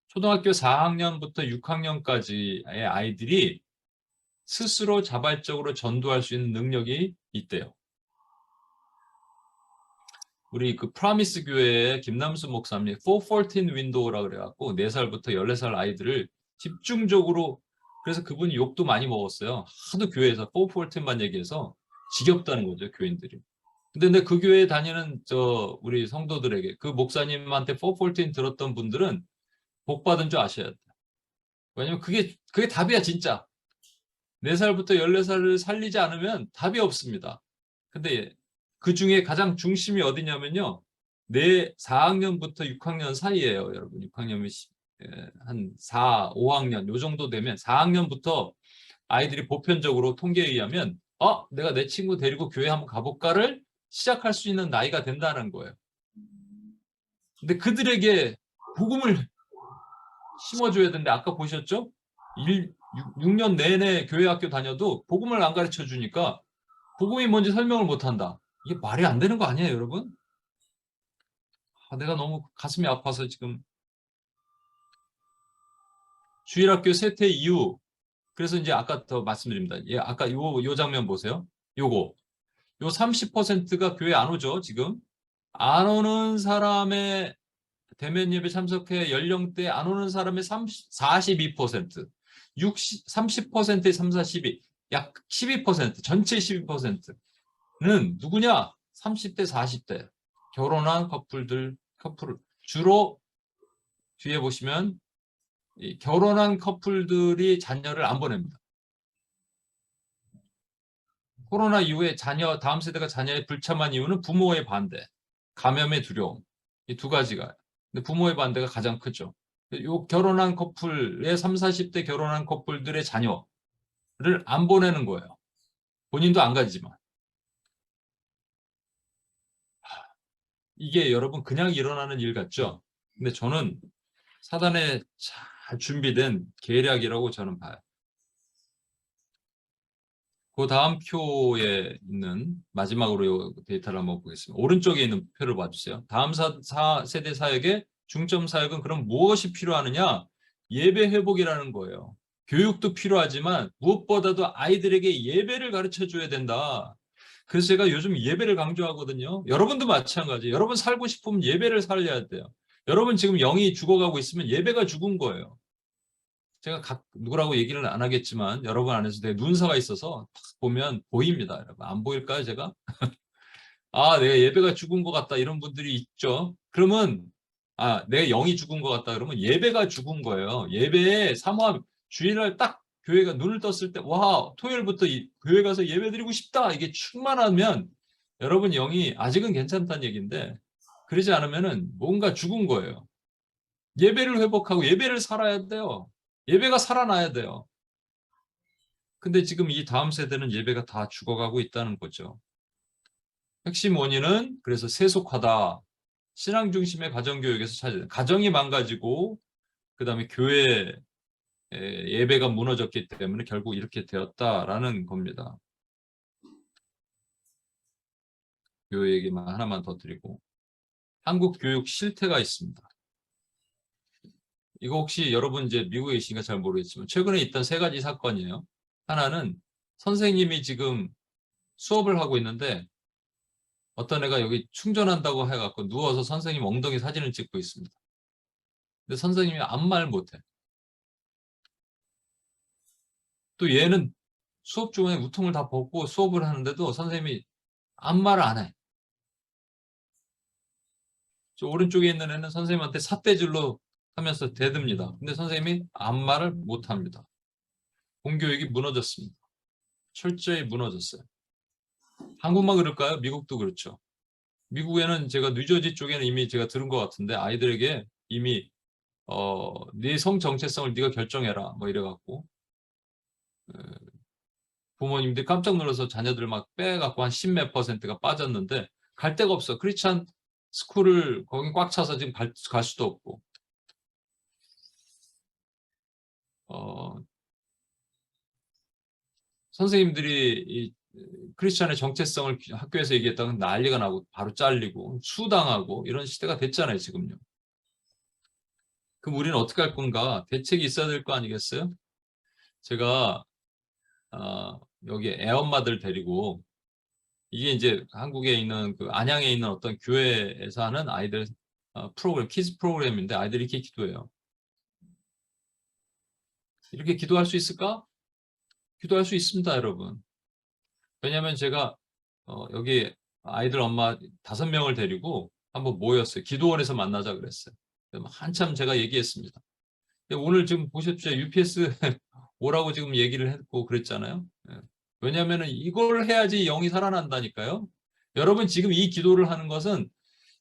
초등학교 4학년부터 6학년까지의 아이들이 스스로 자발적으로 전도할 수 있는 능력이 있대요. 우리 그 프라미스 교회의 김남수 목사님 414 윈도우라 그래갖고 4살부터 14살 아이들을 집중적으로 그래서 그분이 욕도 많이 먹었어요. 하도 교회에서 414만 얘기해서 지겹다는 거죠, 교인들이. 근데 그 교회에 다니는 저 우리 성도들에게 그 목사님한테 414 들었던 분들은 복 받은 줄 아셔야 돼요. 왜냐면 그게 답이야, 진짜. 4살부터 14살을 살리지 않으면 답이 없습니다. 근데 그 중에 가장 중심이 어디냐면요. 4학년부터 6학년 사이에요, 여러분. 6학년이 한 4, 5학년 요 정도 되면 4학년부터 아이들이 보편적으로 통계에 의하면 내가 내 친구 데리고 교회 한번 가볼까를 시작할 수 있는 나이가 된다는 거예요. 근데 그들에게 복음을 심어줘야 되는데 아까 보셨죠? 6년 내내 교회 학교 다녀도 복음을 안 가르쳐 주니까 복음이 뭔지 설명을 못 한다. 이게 말이 안 되는 거 아니에요, 여러분? 내가 너무 가슴이 아파서 지금 주일학교 세퇴 이후 그래서 이제 아까 더 말씀드립니다. 예, 아까 요 장면 보세요. 요 30%가 교회 안 오죠, 지금. 안 오는 사람의 대면 예배 참석회 연령대 안 오는 사람의 42%, 30%의 3, 4, 12, 약 12%, 전체 12%는 누구냐? 30대, 40대. 결혼한 커플, 주로 뒤에 보시면 이 결혼한 커플들이 자녀를 안 보냅니다. 코로나 이후에 다음 세대가 자녀의 불참한 이유는 부모의 반대, 감염의 두려움. 이 두 가지가. 근데 부모의 반대가 가장 크죠. 요 결혼한 커플의 3, 40대 결혼한 커플들의 자녀를 안 보내는 거예요. 본인도 안 가지만. 이게 여러분 그냥 일어나는 일 같죠? 근데 저는 사단의 잘 준비된 계략이라고 저는 봐요. 그 다음 표에 있는 마지막으로 요 데이터를 한번 보겠습니다. 오른쪽에 있는 표를 봐주세요. 다음 세대 사역의 중점 사역은 그럼 무엇이 필요하느냐? 예배 회복이라는 거예요. 교육도 필요하지만 무엇보다도 아이들에게 예배를 가르쳐 줘야 된다. 그래서 제가 요즘 예배를 강조하거든요. 여러분도 마찬가지. 여러분 살고 싶으면 예배를 살려야 돼요. 여러분 지금 영이 죽어가고 있으면 예배가 죽은 거예요. 제가 누구라고 얘기를 안 하겠지만 여러분 안에서 내 눈사가 있어서 딱 보면 보입니다. 여러분 안 보일까요, 제가? 아, 내가 예배가 죽은 것 같다 이런 분들이 있죠. 그러면 내 영이 죽은 것 같다 그러면 예배가 죽은 거예요. 예배에 사모함 주일날 딱 교회가 눈을 떴을 때 와, 토요일부터 교회 가서 예배 드리고 싶다 이게 충만하면 여러분 영이 아직은 괜찮다는 얘기인데 그러지 않으면은 뭔가 죽은 거예요. 예배를 회복하고 예배를 살아야 돼요. 예배가 살아나야 돼요. 근데 지금 이 다음 세대는 예배가 다 죽어가고 있다는 거죠. 핵심 원인은 그래서 세속화다. 신앙 중심의 가정교육에서 찾아야 가정이 망가지고 그다음에 교회 예배가 무너졌기 때문에 결국 이렇게 되었다라는 겁니다. 교회 얘기만 하나만 더 드리고 한국 교육 실태가 있습니다. 이거 혹시 여러분 이제 미국에 계신가 잘 모르겠지만 최근에 있던 세 가지 사건이에요. 하나는 선생님이 지금 수업을 하고 있는데 어떤 애가 여기 충전한다고 해갖고 누워서 선생님 엉덩이 사진을 찍고 있습니다. 근데 선생님이 아무 말 못해. 또 얘는 수업 중에 우통을 다 벗고 수업을 하는데도 선생님이 아무 말을 안 해. 저 오른쪽에 있는 애는 선생님한테 삿대질로 하면서 대듭니다. 근데 선생님이 아무 말을 못 합니다. 공교육이 무너졌습니다. 철저히 무너졌어요. 한국만 그럴까요? 미국도 그렇죠. 미국에는 제가 뉴저지 쪽에는 이미 제가 들은 것 같은데 아이들에게 이미 네 성 정체성을 네가 결정해라 뭐 이래갖고 부모님들이 깜짝 놀라서 자녀들 막 빼갖고 한 10몇 %가 빠졌는데 갈 데가 없어. 크리스찬 스쿨을 거기 꽉 차서 지금 갈 수도 없고 선생님들이 이 크리스찬의 정체성을 학교에서 얘기했다가 난리가 나고 바로 잘리고 수당하고 이런 시대가 됐잖아요 지금요. 그럼 우리는 어떻게 할 건가? 대책이 있어야 될 거 아니겠어요? 제가 여기 애엄마들 데리고 이게 이제 한국에 있는 그 안양에 있는 어떤 교회에서 하는 아이들 프로그램, 키즈 프로그램인데 아이들이 이렇게 기도해요. 이렇게 기도할 수 있을까? 기도할 수 있습니다, 여러분. 왜냐하면 제가 여기 아이들 엄마 5명을 데리고 한번 모였어요. 기도원에서 만나자 그랬어요. 한참 제가 얘기했습니다. 오늘 지금 보십시오. UPS 오라고 지금 얘기를 했고 그랬잖아요. 왜냐하면 이걸 해야지 영이 살아난다니까요. 여러분 지금 이 기도를 하는 것은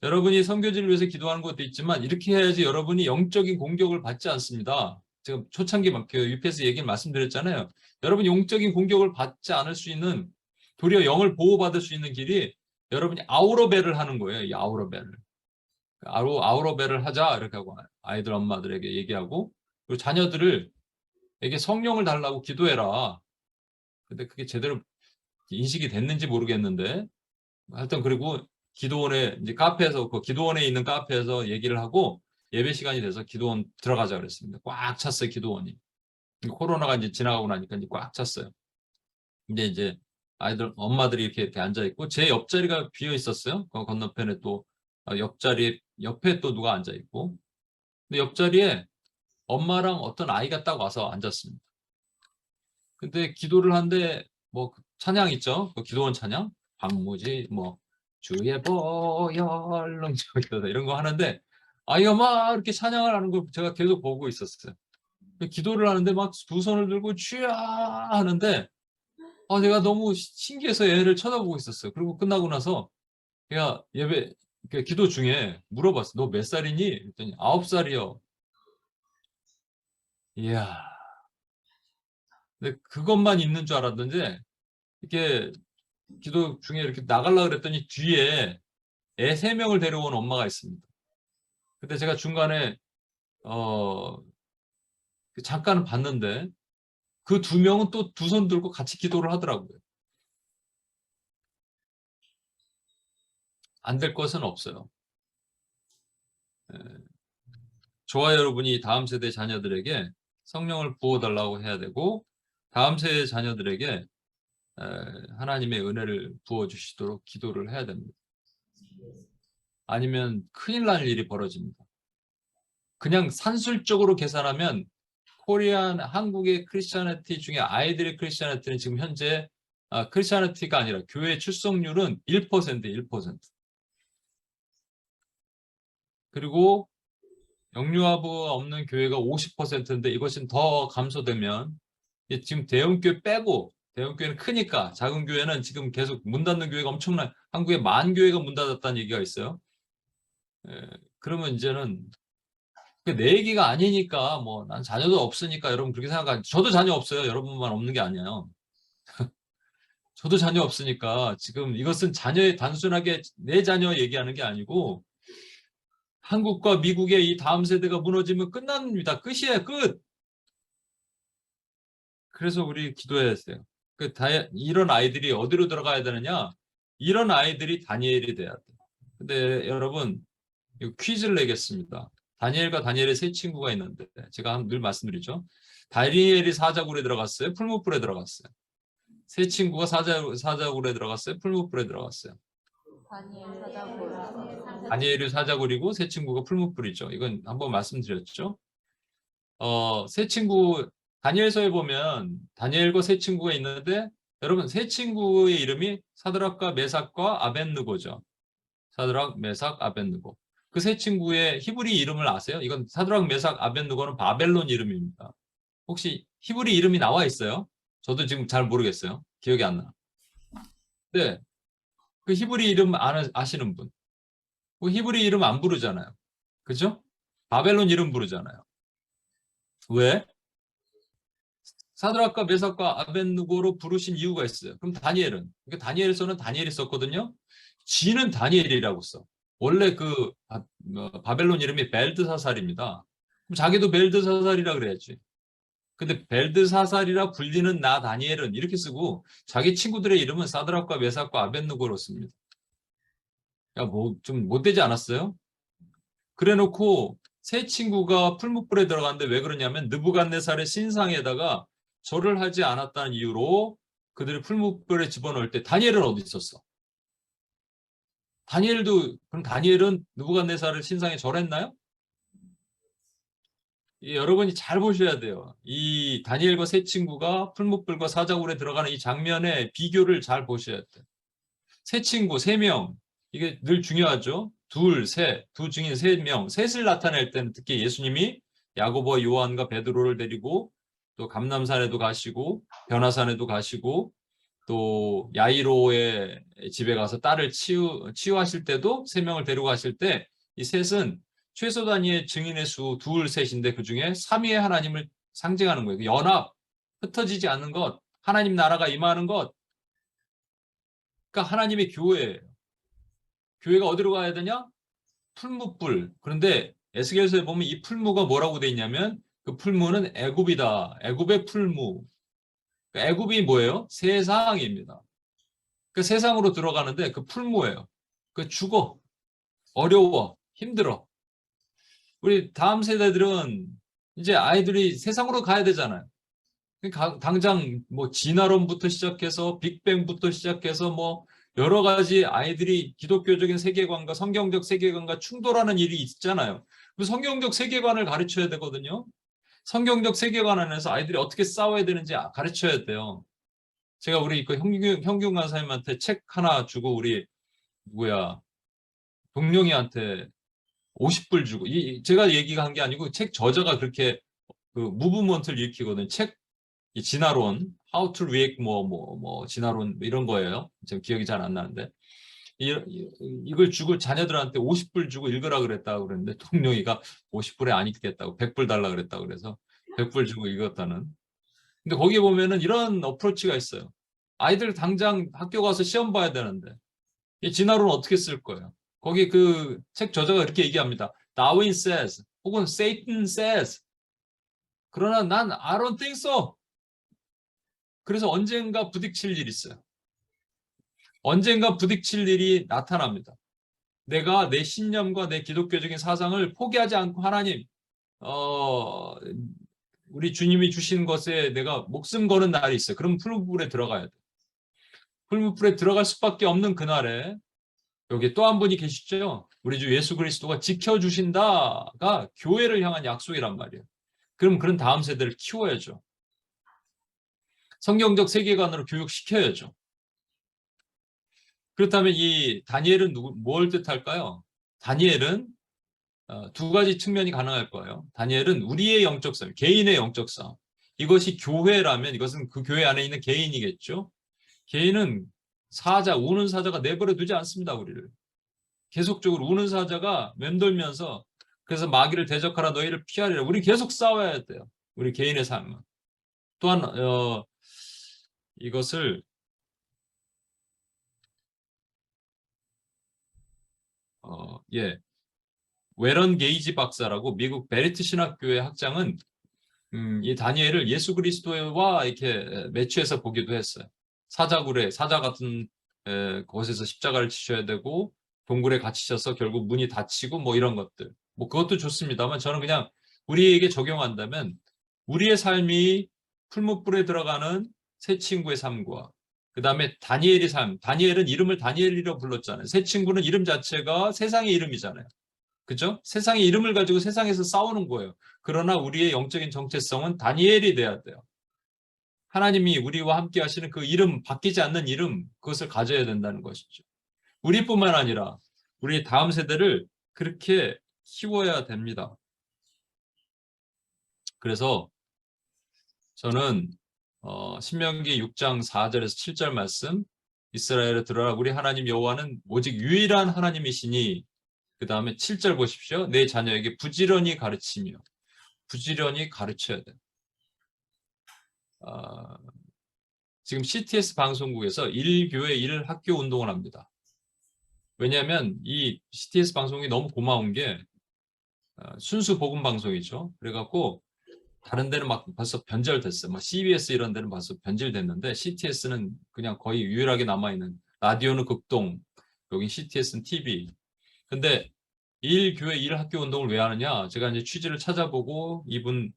여러분이 선교지를 위해서 기도하는 것도 있지만 이렇게 해야지 여러분이 영적인 공격을 받지 않습니다. 지금 초창기 그 UPS 얘기를 말씀드렸잖아요. 여러분이 영적인 공격을 받지 않을 수 있는 도리어 영을 보호받을 수 있는 길이 여러분이 아우러벨을 하는 거예요. 이 아우러벨을. 아우러벨을 하자 이렇게 하고 아이들 엄마들에게 얘기하고 그리고 자녀들을 에게 성령을 달라고 기도해라. 근데 그게 제대로 인식이 됐는지 모르겠는데 하여튼 그리고 기도원에 이제 카페에서 그 기도원에 있는 카페에서 얘기를 하고 예배 시간이 돼서 기도원 들어가자 그랬습니다. 꽉 찼어요 기도원이. 코로나가 이제 지나가고 나니까 이제 꽉 찼어요. 근데 이제 아이들 엄마들이 이렇게 앉아 있고 제 옆자리가 비어 있었어요. 그 건너편에 또 옆자리 옆에 또 누가 앉아 있고 근데 옆자리에 엄마랑 어떤 아이가 딱 와서 앉았습니다. 근데 기도를 하는데 뭐 찬양 있죠? 그 기도원 찬양 광무지 뭐 주의 보혈로 이런 거 하는데 아이가 막 이렇게 찬양을 하는 걸 제가 계속 보고 있었어요. 기도를 하는데 막 두 손을 들고 주야 하는데 내가 너무 신기해서 얘를 쳐다보고 있었어요. 그리고 끝나고 나서 얘가 예배 기도 중에 물어봤어. 너 몇 살이니? 그랬더니 9살이요. 이야. 근데 그것만 있는 줄 알았는데 이렇게 기도 중에 이렇게 나가려고 그랬더니 뒤에 애 3명을 데려온 엄마가 있습니다. 근데 제가 중간에 잠깐 봤는데 그 2명은 또 두 손 들고 같이 기도를 하더라고요. 안 될 것은 없어요. 저와 여러분이 다음 세대 자녀들에게 성령을 부어달라고 해야 되고 다음 세대 자녀들에게 하나님의 은혜를 부어주시도록 기도를 해야 됩니다. 아니면 큰일 날 일이 벌어집니다. 그냥 산술적으로 계산하면 한국의 크리스천애티 중에 아이들의 크리스천애티는 지금 현재 크리스천애티가 아니라 교회 출석률은 1%, 1%. 그리고 영유아부가 없는 교회가 50%인데 이것은 더 감소되면 지금 대형교회 빼고 대형교회는 크니까 작은 교회는 지금 계속 문 닫는 교회가 엄청나요. 한국에 10,000교회가 문 닫았다는 얘기가 있어요. 그러면 이제는 내 얘기가 아니니까 뭐 난 자녀도 없으니까 여러분 그렇게 생각하지. 저도 자녀 없어요. 여러분만 없는 게 아니에요. 저도 자녀 없으니까 지금 이것은 자녀의 단순하게 내 자녀 얘기하는 게 아니고 한국과 미국의 이 다음 세대가 무너지면 끝납니다. 끝이에요. 끝. 그래서 우리 기도해야 돼요. 이런 아이들이 어디로 들어가야 되느냐? 이런 아이들이 다니엘이 돼야 돼요. 근데 여러분 퀴즈를 내겠습니다. 다니엘과 다니엘의 세 친구가 있는데 제가 늘 말씀드리죠. 다니엘이 사자굴에 들어갔어요. 풀무불에 들어갔어요. 세 친구가 사자굴에 들어갔어요. 풀무불에 들어갔어요. 다니엘 사자굴. 다니엘이 사자굴이고 세 친구가 풀무불이죠. 이건 한번 말씀드렸죠. 세 친구 다니엘서에 보면 다니엘과 세 친구가 있는데 여러분 세 친구의 이름이 사드락과 메삭과 아벳느고죠. 사드락, 메삭, 아벳느고. 그 세 친구의 히브리 이름을 아세요? 이건 사드락, 메삭, 아벳느고는 바벨론 이름입니다. 혹시 히브리 이름이 나와 있어요? 저도 지금 잘 모르겠어요. 기억이 안 나. 네, 그 히브리 이름 아시는 분? 그 히브리 이름 안 부르잖아요. 그죠? 바벨론 이름 부르잖아요. 왜? 사드락과 메삭과 아벳느고로 부르신 이유가 있어요. 그럼 다니엘은? 그러니까 다니엘서는 다니엘이 썼거든요. 지는 다니엘이라고 써. 원래 바벨론 이름이 벨드사살입니다. 그럼 자기도 벨드사살이라 그래야지. 근데 벨드사살이라 불리는 나 다니엘은 이렇게 쓰고 자기 친구들의 이름은 사드락과 메삭과 아벳느고로 씁니다. 야, 뭐 좀 못되지 않았어요? 그래놓고 세 친구가 풀무불에 들어갔는데 왜 그러냐면 느부갓네살의 신상에다가 절을 하지 않았다는 이유로 그들이 풀무불에 집어넣을 때 다니엘은 어디 있었어? 그럼 다니엘은 느부갓네살의 신상에 절했나요? 여러분이 잘 보셔야 돼요. 이 다니엘과 세 친구가 풀무불과 사자굴에 들어가는 이 장면의 비교를 잘 보셔야 돼요. 세 친구, 세 명. 이게 늘 중요하죠. 둘, 셋, 두 증인 세 명. 셋을 나타낼 때는 특히 예수님이 야고보와 요한과 베드로를 데리고 또 감람산에도 가시고 변화산에도 가시고 또 야이로의 집에 가서 딸을 치유하실 때도 세 명을 데리고 가실 때 이 셋은 최소 단위의 증인의 수 둘, 셋인데 그중에 삼위의 하나님을 상징하는 거예요. 연합, 흩어지지 않는 것, 하나님 나라가 임하는 것. 그러니까 하나님의 교회예요. 교회가 어디로 가야 되냐? 풀무불. 그런데 에스겔서에 보면 이 풀무가 뭐라고 돼 있냐면 그 풀무는 애굽이다. 애굽의 풀무. 애굽이 뭐예요? 세상입니다. 그 세상으로 들어가는데 그 풀무예요. 그 죽어. 어려워. 힘들어. 우리 다음 세대들은 이제 아이들이 세상으로 가야 되잖아요. 당장 뭐 진화론부터 시작해서 빅뱅부터 시작해서 뭐 여러 가지 아이들이 기독교적인 세계관과 성경적 세계관과 충돌하는 일이 있잖아요. 그 성경적 세계관을 가르쳐야 되거든요. 성경적 세계관 안에서 아이들이 어떻게 싸워야 되는지 가르쳐야 돼요. 제가 우리 그 형균 간사님한테 책 하나 주고 우리 동룡이한테 50불 주고 제가 얘기한 게 아니고 책 저자가 그렇게 그 무브먼트를 일으키거든요. 이 진화론, how to react 진화론 이런 거예요. 지금 기억이 잘 안 나는데 이걸 주고 자녀들한테 50불 주고 읽으라 그랬다고 그랬는데 동룡이가 50불에 안 읽겠다고 100불 달라 그랬다고 그래서 100불 주고 읽었다는. 근데 거기에 보면은 이런 어프로치가 있어요. 아이들 당장 학교 가서 시험 봐야 되는데 이 진화론 어떻게 쓸 거예요? 거기 그 책 저자가 이렇게 얘기합니다. Darwin says 혹은 Satan says. 그러나 난 I don't think so. 그래서 언젠가 부딪힐 일이 있어요. 언젠가 부딪힐 일이 나타납니다. 내가 내 신념과 내 기독교적인 사상을 포기하지 않고 하나님, 우리 주님이 주신 것에 내가 목숨 거는 날이 있어요. 그럼 풀무불에 들어가야 돼. 풀무불에 들어갈 수밖에 없는 그날에 여기 또 한 분이 계시죠. 우리 주 예수 그리스도가 지켜주신다가 교회를 향한 약속이란 말이에요. 그럼 그런 다음 세대를 키워야죠. 성경적 세계관으로 교육시켜야죠. 그렇다면 이 다니엘은 뭘 뜻할까요? 다니엘은 두 가지 측면이 가능할 거예요. 다니엘은 우리의 영적 싸움, 개인의 영적 싸움. 이것이 교회라면 이것은 그 교회 안에 있는 개인이겠죠. 개인은 사자, 우는 사자가 내버려 두지 않습니다, 우리를. 계속적으로 우는 사자가 맴돌면서 그래서 마귀를 대적하라 너희를 피하리라. 우리 계속 싸워야 돼요. 우리 개인의 삶은. 또한 이것을 예, 웨런 게이지 박사라고 미국 베리트 신학교의 학장은 이 다니엘을 예수 그리스도와 이렇게 매치해서 보기도 했어요. 사자굴에 사자 같은 곳에서 십자가를 지셔야 되고 동굴에 갇히셔서 결국 문이 닫히고 뭐 이런 것들. 뭐 그것도 좋습니다만 저는 그냥 우리에게 적용한다면 우리의 삶이 풀무불에 들어가는 새 친구의 삶과 그 다음에 다니엘의 삶. 다니엘은 이름을 다니엘이라고 불렀잖아요. 새 친구는 이름 자체가 세상의 이름이잖아요. 그죠? 세상의 이름을 가지고 세상에서 싸우는 거예요. 그러나 우리의 영적인 정체성은 다니엘이 돼야 돼요. 하나님이 우리와 함께 하시는 그 이름, 바뀌지 않는 이름, 그것을 가져야 된다는 것이죠. 우리뿐만 아니라 우리 다음 세대를 그렇게 키워야 됩니다. 그래서 저는 신명기 6장 4절에서 7절 말씀, 이스라엘에 들어라 우리 하나님 여호와는 오직 유일한 하나님이시니 그 다음에 7절 보십시오. 내 자녀에게 부지런히 가르치며 부지런히 가르쳐야 돼. 지금 CTS 방송국에서 1교회 1학교 운동을 합니다. 왜냐하면 이 CTS 방송이 너무 고마운 게 순수 복음 방송이죠. 그래갖고 다른 데는 막 벌써 변절됐어요. 뭐 CBS 이런 데는 벌써 변질됐는데 CTS는 그냥 거의 유일하게 남아있는 라디오는 극동, 여기 CTS는 TV. 근데 1교회 1학교 운동을 왜 하느냐? 제가 이제 취지를 찾아보고 이분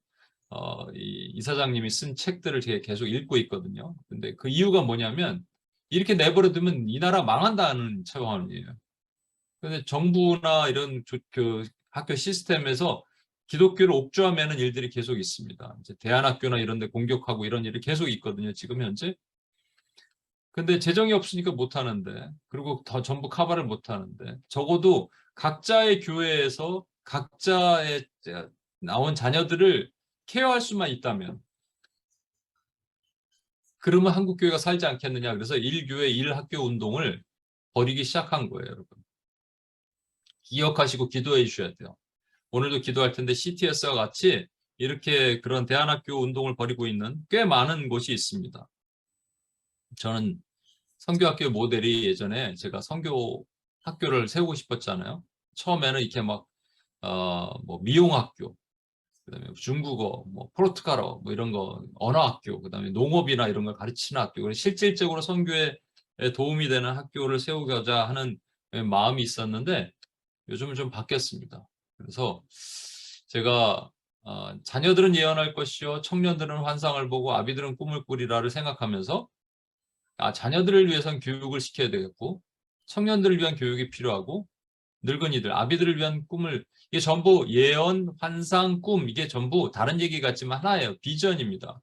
이 사장님이 쓴 책들을 제가 계속 읽고 있거든요. 근데 그 이유가 뭐냐면 이렇게 내버려두면 이 나라 망한다는 차원이에요. 근데 정부나 이런 그 학교 시스템에서 기독교를 옥죄하는 일들이 계속 있습니다. 이제 대안학교나 이런 데 공격하고 이런 일이 계속 있거든요. 지금 현재. 근데 재정이 없으니까 못 하는데 그리고 더 전부 커버를 못 하는데 적어도 각자의 교회에서 각자의 나온 자녀들을 케어할 수만 있다면 그러면 한국 교회가 살지 않겠느냐. 그래서 1교회 1학교 운동을 벌이기 시작한 거예요, 여러분. 기억하시고 기도해 주셔야 돼요. 오늘도 기도할 텐데 CTS와 같이 이렇게 그런 대안학교 운동을 벌이고 있는 꽤 많은 곳이 있습니다. 저는 선교학교 모델이 예전에 제가 선교 학교를 세우고 싶었잖아요. 처음에는 이렇게 막, 뭐 미용학교, 그다음에 중국어, 뭐 포르투갈어, 뭐 이런 거 언어학교, 그다음에 농업이나 이런 걸 가르치는 학교, 그래서 실질적으로 선교에 도움이 되는 학교를 세우고자 하는 마음이 있었는데 요즘은 좀 바뀌었습니다. 그래서 제가 자녀들은 예언할 것이요, 청년들은 환상을 보고 아비들은 꿈을 꾸리라를 생각하면서 자녀들을 위해선 교육을 시켜야 되겠고 청년들을 위한 교육이 필요하고 늙은이들, 아비들을 위한 꿈을 이게 전부 예언, 환상, 꿈 이게 전부 다른 얘기 같지만 하나예요. 비전입니다.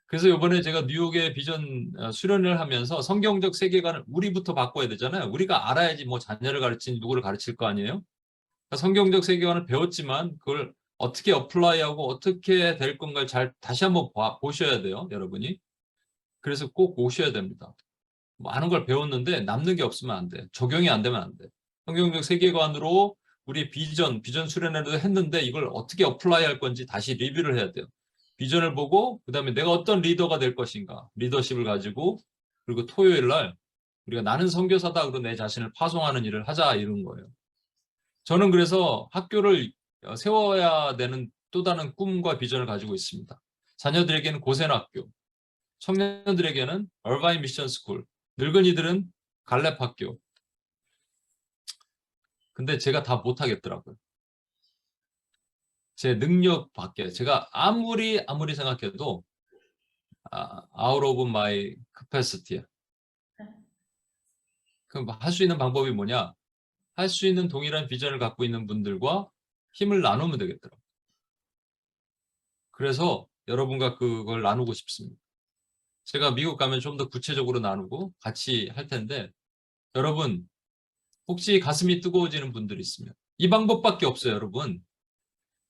그래서 이번에 제가 뉴욕에 비전 수련을 하면서 성경적 세계관을 우리부터 바꿔야 되잖아요. 우리가 알아야지 뭐 자녀를 가르치니 누구를 가르칠 거 아니에요. 그러니까 성경적 세계관을 배웠지만 그걸 어떻게 어플라이하고 어떻게 될 건가를 잘 다시 한번 보셔야 돼요. 여러분이. 그래서 꼭 오셔야 됩니다. 많은 걸 배웠는데 남는 게 없으면 안 돼. 적용이 안 되면 안 돼. 성경적 세계관으로 우리 비전 수련회도 했는데 이걸 어떻게 어플라이 할 건지 다시 리뷰를 해야 돼요. 비전을 보고 그다음에 내가 어떤 리더가 될 것인가. 리더십을 가지고 그리고 토요일 날 우리가 나는 선교사다 그러고 내 자신을 파송하는 일을 하자 이런 거예요. 저는 그래서 학교를 세워야 되는 또 다른 꿈과 비전을 가지고 있습니다. 자녀들에게는 고센학교, 청년들에게는 얼바인 미션 스쿨, 늙은이들은 갈렙 학교. 근데 제가 다 못하겠더라고요. 제 능력 밖에. 제가 아무리 생각해도 out of my capacity야. 그럼 할 수 있는 방법이 뭐냐? 할 수 있는 동일한 비전을 갖고 있는 분들과 힘을 나누면 되겠더라고요. 그래서 여러분과 그걸 나누고 싶습니다. 제가 미국 가면 좀 더 구체적으로 나누고 같이 할 텐데 여러분 혹시 가슴이 뜨거워지는 분들이 있으면 이 방법밖에 없어요, 여러분.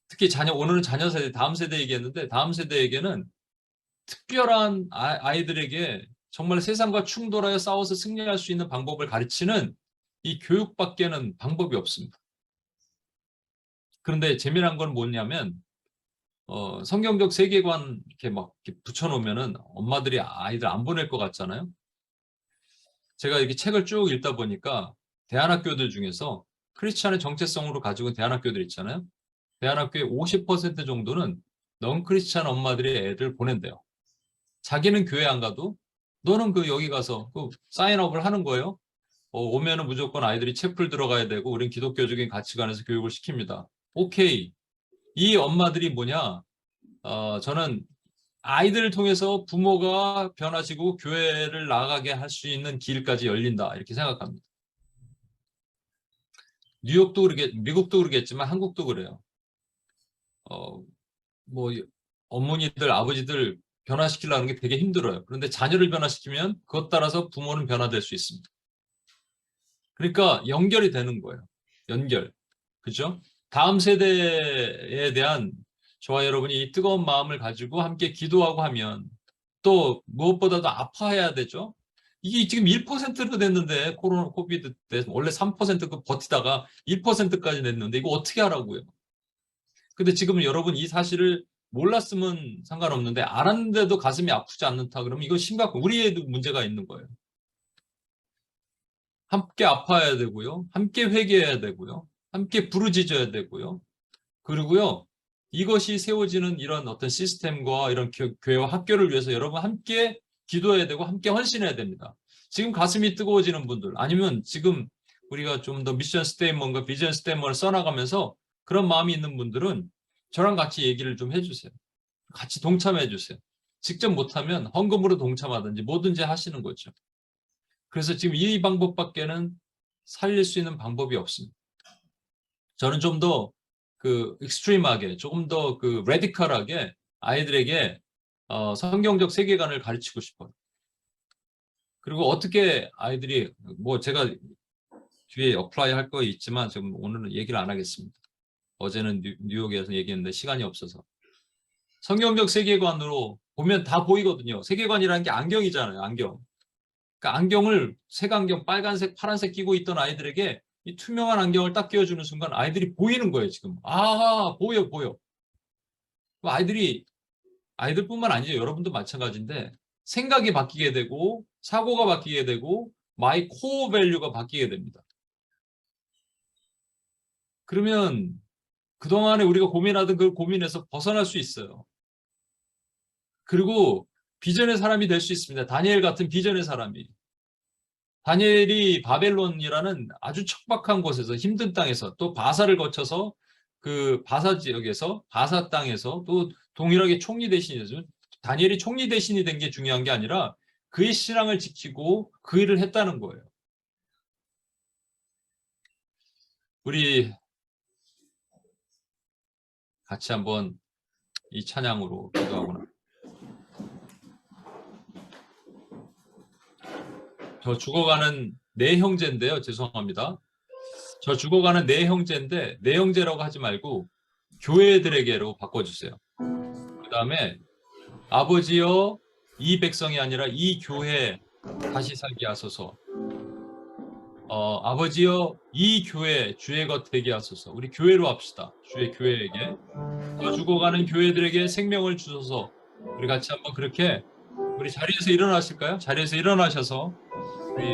특히 오늘은 자녀 세대, 다음 세대 얘기했는데 다음 세대에게는 특별한 아이들에게 정말 세상과 충돌하여 싸워서 승리할 수 있는 방법을 가르치는 이 교육밖에는 방법이 없습니다. 그런데 재미난 건 뭐냐면 성경적 세계관 이렇게 막 이렇게 붙여놓으면은 엄마들이 아이들 안 보낼 것 같잖아요. 제가 이렇게 책을 쭉 읽다 보니까 대안학교들 중에서 크리스찬의 정체성으로 가지고 있는 대안학교들 있잖아요. 대안학교의 50% 정도는 넌 크리스찬 엄마들이 애들 보낸대요. 자기는 교회 안 가도 너는 여기 가서 사인업을 하는 거예요. 오면은 무조건 아이들이 채플 들어가야 되고 우린 기독교적인 가치관에서 교육을 시킵니다. 오케이. 이 엄마들이 뭐냐? 저는 아이들을 통해서 부모가 변화시고 교회를 나가게 할 수 있는 길까지 열린다 이렇게 생각합니다. 뉴욕도 미국도 그러겠지만 한국도 그래요. 뭐 어머니들, 아버지들 변화시키려는 게 되게 힘들어요. 그런데 자녀를 변화시키면 그것 따라서 부모는 변화될 수 있습니다. 그러니까 연결이 되는 거예요. 연결. 그죠? 다음 세대에 대한 저와 여러분이 이 뜨거운 마음을 가지고 함께 기도하고 하면 또 무엇보다도 아파해야 되죠. 이게 지금 1%로 됐는데 코로나 코비드 때 원래 3% 버티다가 1%까지 냈는데 이거 어떻게 하라고요? 근데 지금 여러분 이 사실을 몰랐으면 상관없는데 알았는데도 가슴이 아프지 않는다 그러면 이거 심각한 우리에도 문제가 있는 거예요. 함께 아파야 되고요. 함께 회개해야 되고요. 함께 부르짖어야 되고요. 그리고요. 이것이 세워지는 이런 어떤 시스템과 이런 교회와 학교를 위해서 여러분 함께 기도해야 되고 함께 헌신해야 됩니다. 지금 가슴이 뜨거워지는 분들 아니면 지금 우리가 좀 더 미션 스테이트먼트과 비전 스테이트먼트를 써나가면서 그런 마음이 있는 분들은 저랑 같이 얘기를 좀 해주세요. 같이 동참해 주세요. 직접 못하면 헌금으로 동참하든지 뭐든지 하시는 거죠. 그래서 지금 이 방법밖에는 살릴 수 있는 방법이 없습니다. 저는 좀 더 익스트림하게, 조금 더 레디컬하게 아이들에게 성경적 세계관을 가르치고 싶어요. 그리고 어떻게 아이들이 제가 뒤에 어플라이 할 거 있지만 지금 오늘은 얘기를 안 하겠습니다. 어제는 뉴욕에서 얘기했는데 시간이 없어서. 성경적 세계관으로 보면 다 보이거든요. 세계관이라는 게 안경이잖아요. 안경. 그러니까 안경을 색안경 빨간색, 파란색 끼고 있던 아이들에게 이 투명한 안경을 딱 끼워주는 순간 아이들이 보이는 거예요. 지금. 보여. 아이들뿐만 아니죠. 여러분도 마찬가지인데 생각이 바뀌게 되고 사고가 바뀌게 되고 마이 코어 밸류가 바뀌게 됩니다. 그러면 그동안에 우리가 고민하던 그 고민에서 벗어날 수 있어요. 그리고 비전의 사람이 될 수 있습니다. 다니엘 같은 비전의 사람이. 다니엘이 바벨론이라는 아주 척박한 곳에서 힘든 땅에서 또 바사를 거쳐서 바사 지역에서 바사 땅에서 또 동일하게 총리 대신이죠. 다니엘이 총리 대신이 된 게 중요한 게 아니라 그의 신앙을 지키고 그 일을 했다는 거예요. 우리 같이 한번 이 찬양으로 기도하거나. 저 죽어가는 내 형제인데요. 죄송합니다. 저 죽어가는 내 형제인데 내 형제라고 하지 말고 교회들에게로 바꿔주세요. 그 다음에 아버지여 이 백성이 아니라 이 교회 다시 살게 하소서. 아버지여 이 교회 주의 것 되게 하소서. 우리 교회로 합시다. 주의 교회에게. 저 죽어가는 교회들에게 생명을 주소서. 우리 같이 한번 그렇게 우리 자리에서 일어나실까요? 자리에서 일어나셔서 우리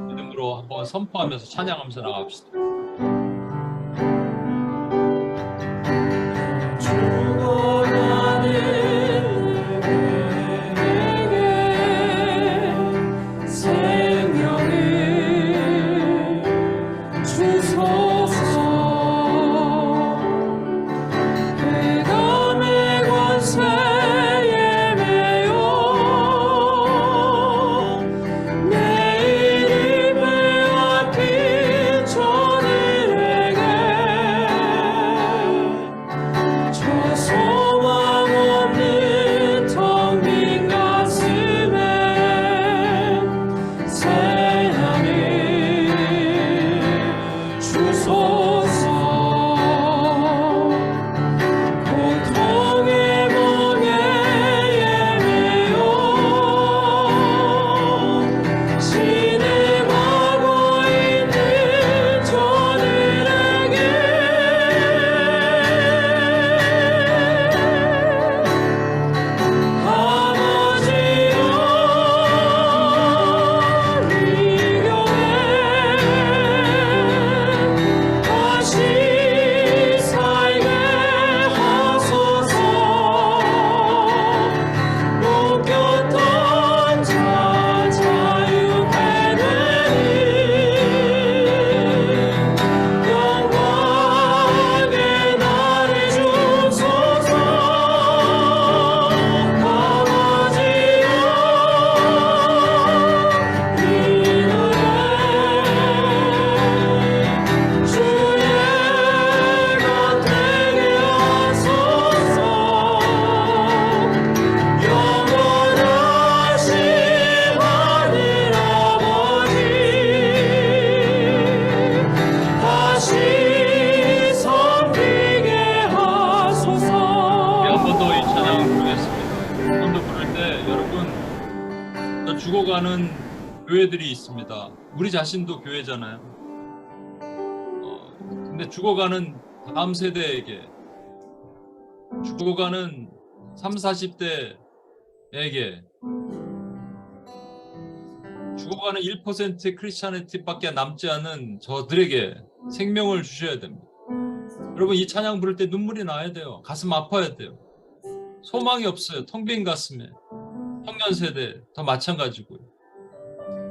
믿음으로 한번 선포하면서 찬양하면서 나갑시다. 생명을 주소 교회들이 있습니다. 우리 자신도 교회잖아요. 근데 죽어가는 다음 세대에게, 죽어가는 30, 40대에게, 죽어가는 1%의 크리스찬티밖에 남지 않은 저들에게 생명을 주셔야 됩니다. 여러분, 이 찬양 부를 때 눈물이 나야 돼요. 가슴 아파야 돼요. 소망이 없어요. 텅 빈 가슴에. 청년 세대 더 마찬가지고요.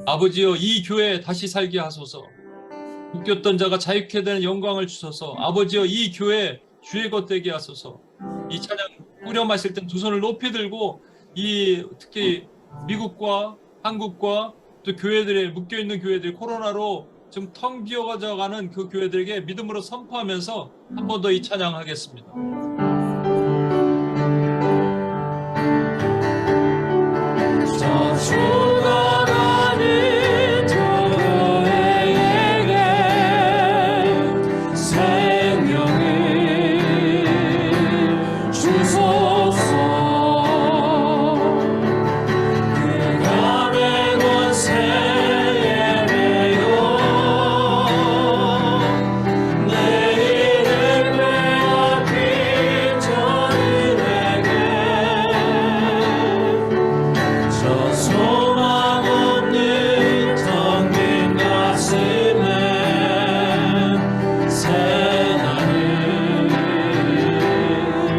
아버지여, 이 교회 다시 살게 하소서. 묶였던 자가 자유케 되는 영광을 주소서. 아버지여, 이 교회 주의 것 되게 하소서. 이 찬양 뿌려 마실 땐 두 손을 높이 들고 특히 미국과 한국과 또 교회들에 묶여있는 교회들이 코로나로 좀 텅 비어가져가는 그 교회들에게 믿음으로 선포하면서 한 번 더 이 찬양하겠습니다. 죽어가는 저에게 생명을 주소서. 그간의 권세에 매여 내일을 빼앗긴 저들에게 저 소망 없는 텅 빈 가슴에 새 날을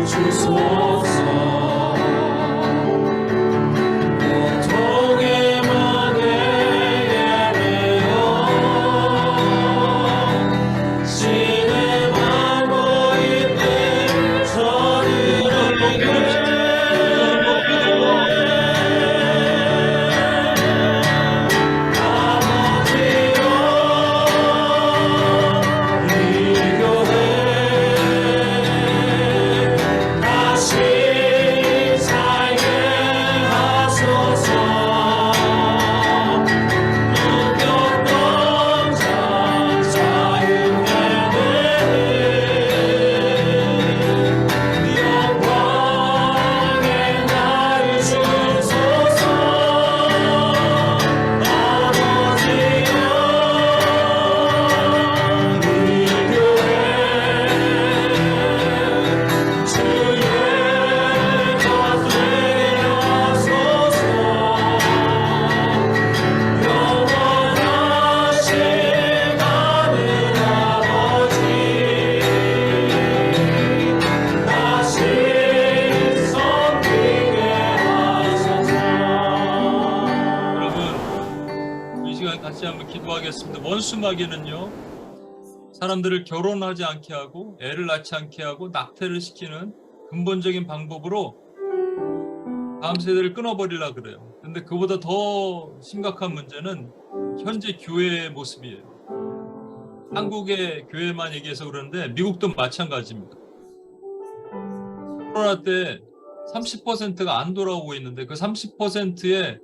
주소서. 고통의 멍에에 매여 신음하고 있는 저들에게 같이 한번 기도하겠습니다. 원수 마귀는요, 사람들을 결혼하지 않게 하고 애를 낳지 않게 하고 낙태를 시키는 근본적인 방법으로 다음 세대를 끊어버리려고 그래요. 근데 그보다 더 심각한 문제는 현재 교회의 모습이에요. 한국의 교회만 얘기해서 그러는데 미국도 마찬가지입니다. 코로나 때 30%가 안 돌아오고 있는데 그 30%의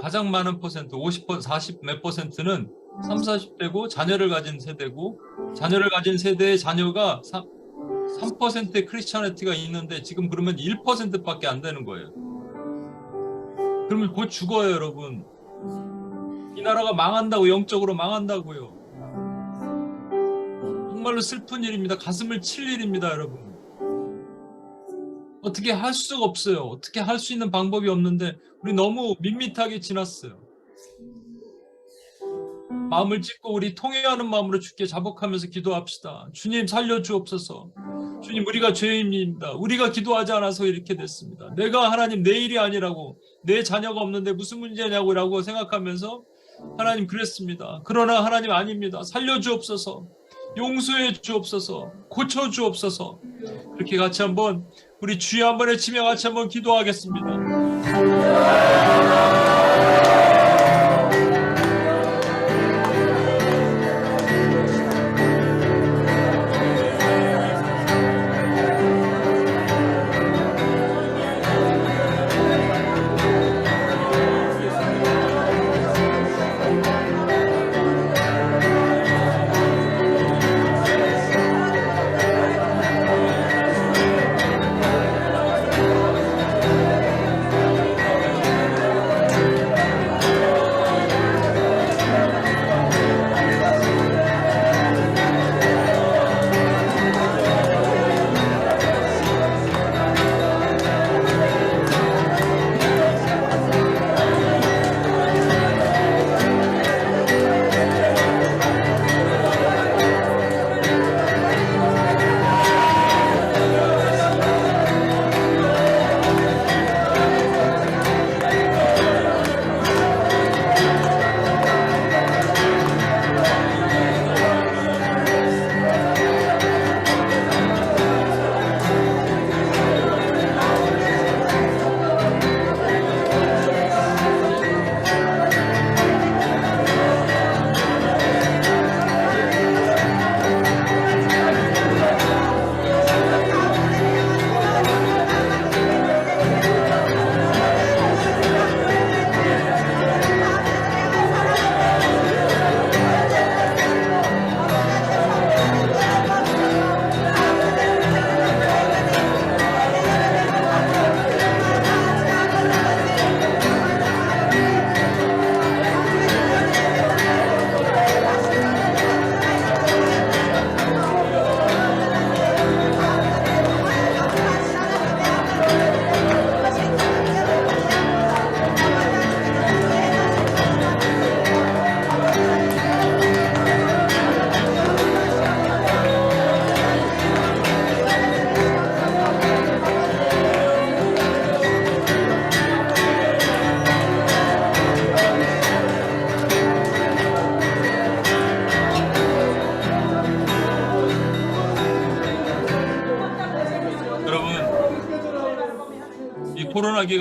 가장 많은 퍼센트, 50%, 40 몇 퍼센트는 30, 40대고 자녀를 가진 세대고, 자녀를 가진 세대의 자녀가 3%의 크리스찬티가 있는데 지금 그러면 1%밖에 안 되는 거예요. 그러면 곧 죽어요, 여러분. 이 나라가 망한다고, 영적으로 망한다고요. 정말로 슬픈 일입니다. 가슴을 칠 일입니다, 여러분. 어떻게 할 수가 없어요. 어떻게 할 수 있는 방법이 없는데 우리 너무 밋밋하게 지났어요. 마음을 찢고 우리 통회하는 마음으로 주께 자복하면서 기도합시다. 주님 살려주옵소서. 주님, 우리가 죄인입니다. 우리가 기도하지 않아서 이렇게 됐습니다. 내가 하나님 내 일이 아니라고, 내 자녀가 없는데 무슨 문제냐고 라고 생각하면서 하나님 그랬습니다. 그러나 하나님 아닙니다. 살려주옵소서. 용서해 주옵소서. 고쳐 주옵소서. 그렇게 같이 한번 우리 주여 한번 외치며 같이 한번 기도하겠습니다.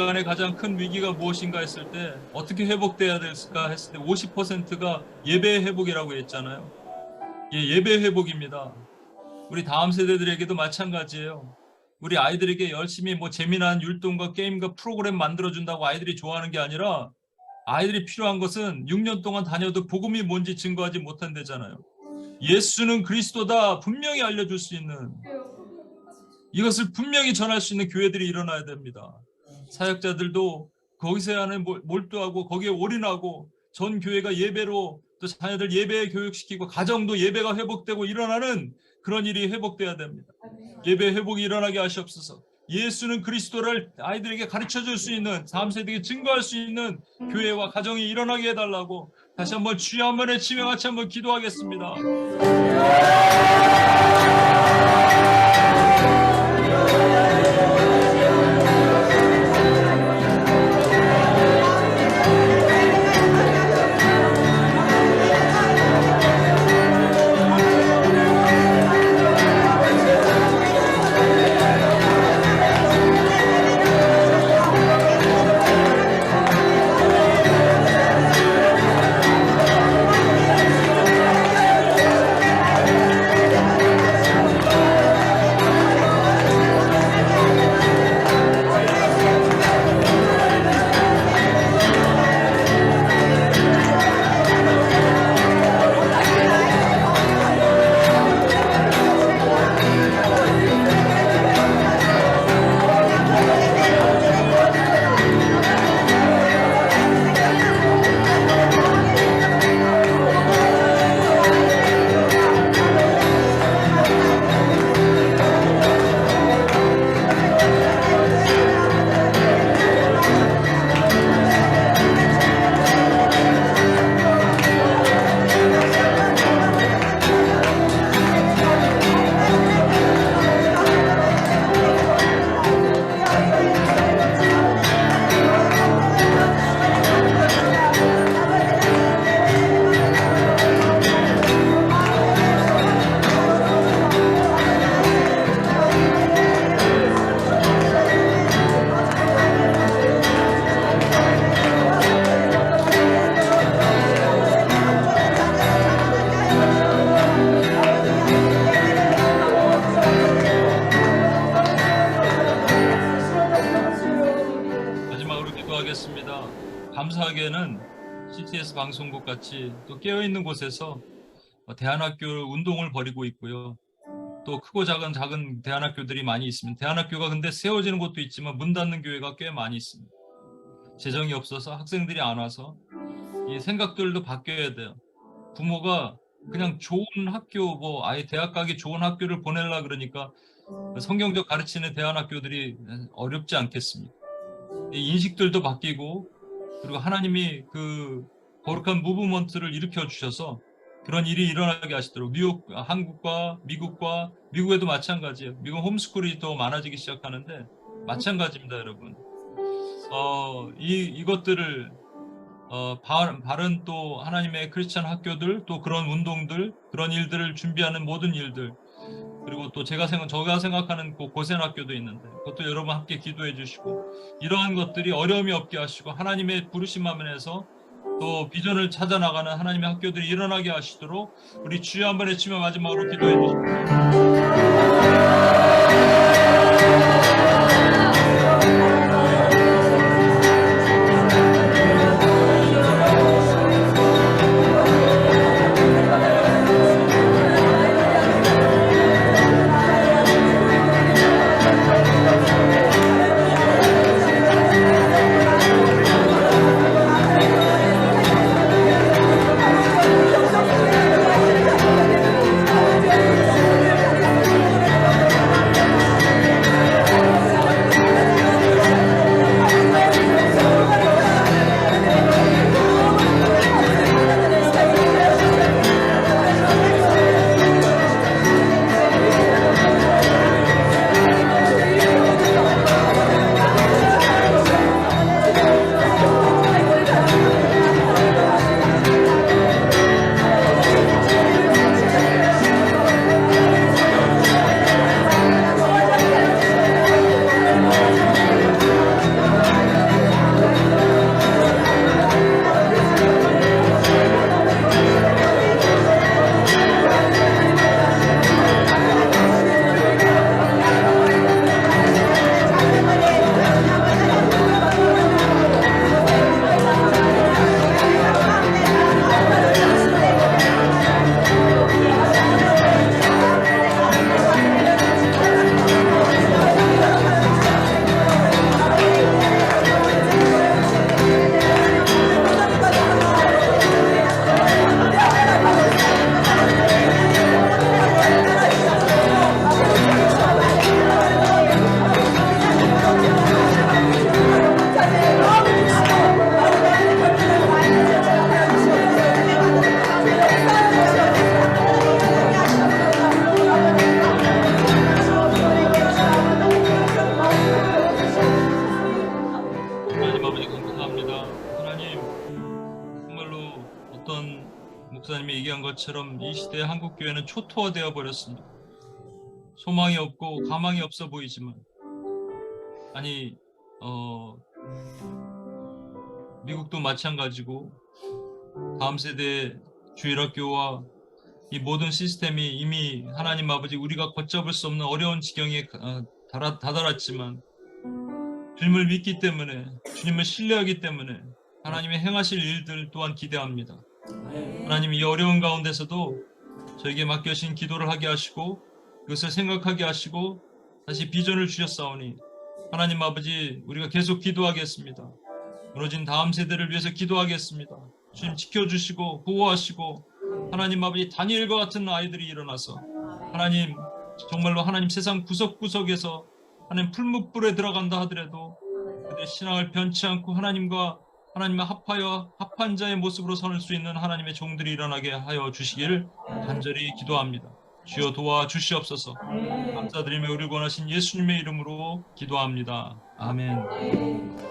간의 가장 큰 위기가 무엇인가 했을 때 어떻게 회복돼야 될까 했을 때 50%가 예배 회복이라고 했잖아요. 예배 회복입니다. 우리 다음 세대들에게도 마찬가지예요. 우리 아이들에게 열심히 뭐 재미난 율동과 게임과 프로그램 만들어준다고 아이들이 좋아하는 게 아니라 아이들이 필요한 것은 6년 동안 다녀도 복음이 뭔지 증거하지 못한대잖아요. 예수는 그리스도다 분명히 알려줄 수 있는, 이것을 분명히 전할 수 있는 교회들이 일어나야 됩니다. 사역자들도 거기서 하는 몰두하고 거기에 올인하고 전 교회가 예배로 또 자녀들 예배에 교육시키고 가정도 예배가 회복되고 일어나는 그런 일이 회복돼야 됩니다. 예배 회복이 일어나게 하시옵소서. 예수는 그리스도를 아이들에게 가르쳐줄 수 있는, 다음 세대에게 증거할 수 있는 교회와 가정이 일어나게 해달라고 다시 한번 주여 한 번에 치며 같이 한번 기도하겠습니다. 감사하게는 CTS 방송국 같이 또 깨어있는 곳에서 대안학교 운동을 벌이고 있고요. 또 크고 작은 대안학교들이 많이 있습니다. 대안학교가 근데 세워지는 곳도 있지만 문 닫는 교회가 꽤 많이 있습니다. 재정이 없어서 학생들이 안 와서 이 생각들도 바뀌어야 돼요. 부모가 그냥 좋은 학교, 뭐 아예 대학 가기 좋은 학교를 보내려 그러니까 성경적 가르치는 대안학교들이 어렵지 않겠습니까? 이 인식들도 바뀌고, 그리고 하나님이 그 거룩한 무브먼트를 일으켜 주셔서 그런 일이 일어나게 하시도록 한국과 미국에도 마찬가지예요. 미국 홈스쿨이 더 많아지기 시작하는데 마찬가지입니다, 여러분. 이것들을 바른 또 하나님의 크리스찬 학교들, 또 그런 운동들, 그런 일들을 준비하는 모든 일들, 그리고 또 제가 생각하는 고센 학교도 있는데 그것도 여러분 함께 기도해 주시고, 이러한 것들이 어려움이 없게 하시고 하나님의 부르심 안에서 또 비전을 찾아 나가는 하나님의 학교들이 일어나게 하시도록 우리 주여 한번 외치며 마지막으로 기도해 주십시오. 박지선 목사님이 얘기한 것처럼 이 시대의 한국교회는 초토화되어 버렸습니다. 소망이 없고 가망이 없어 보이지만, 아니 미국도 마찬가지고 다음 세대의 주일학교와 이 모든 시스템이 이미 하나님 아버지 우리가 걷잡을 수 없는 어려운 지경에 다다랐지만, 주님을 믿기 때문에, 주님을 신뢰하기 때문에 하나님의 행하실 일들 또한 기대합니다. 하나님 이 어려운 가운데서도 저에게 맡겨진 기도를 하게 하시고 그것을 생각하게 하시고 다시 비전을 주셨사오니 하나님 아버지 우리가 계속 기도하겠습니다. 무너진 다음 세대를 위해서 기도하겠습니다. 주님 지켜주시고 보호하시고 하나님 아버지 다니엘과 같은 아이들이 일어나서 하나님 정말로 하나님 세상 구석구석에서 하나님 풀무불에 들어간다 하더라도 그들의 신앙을 변치 않고 하나님과 하나님과 합하여 합한 자의 모습으로 서는 수 있는 하나님의 종들이 일어나게 하여 주시기를 간절히 기도합니다. 주여 도와주시옵소서. 감사드리며 우리를 원하신 예수님의 이름으로 기도합니다. 아멘.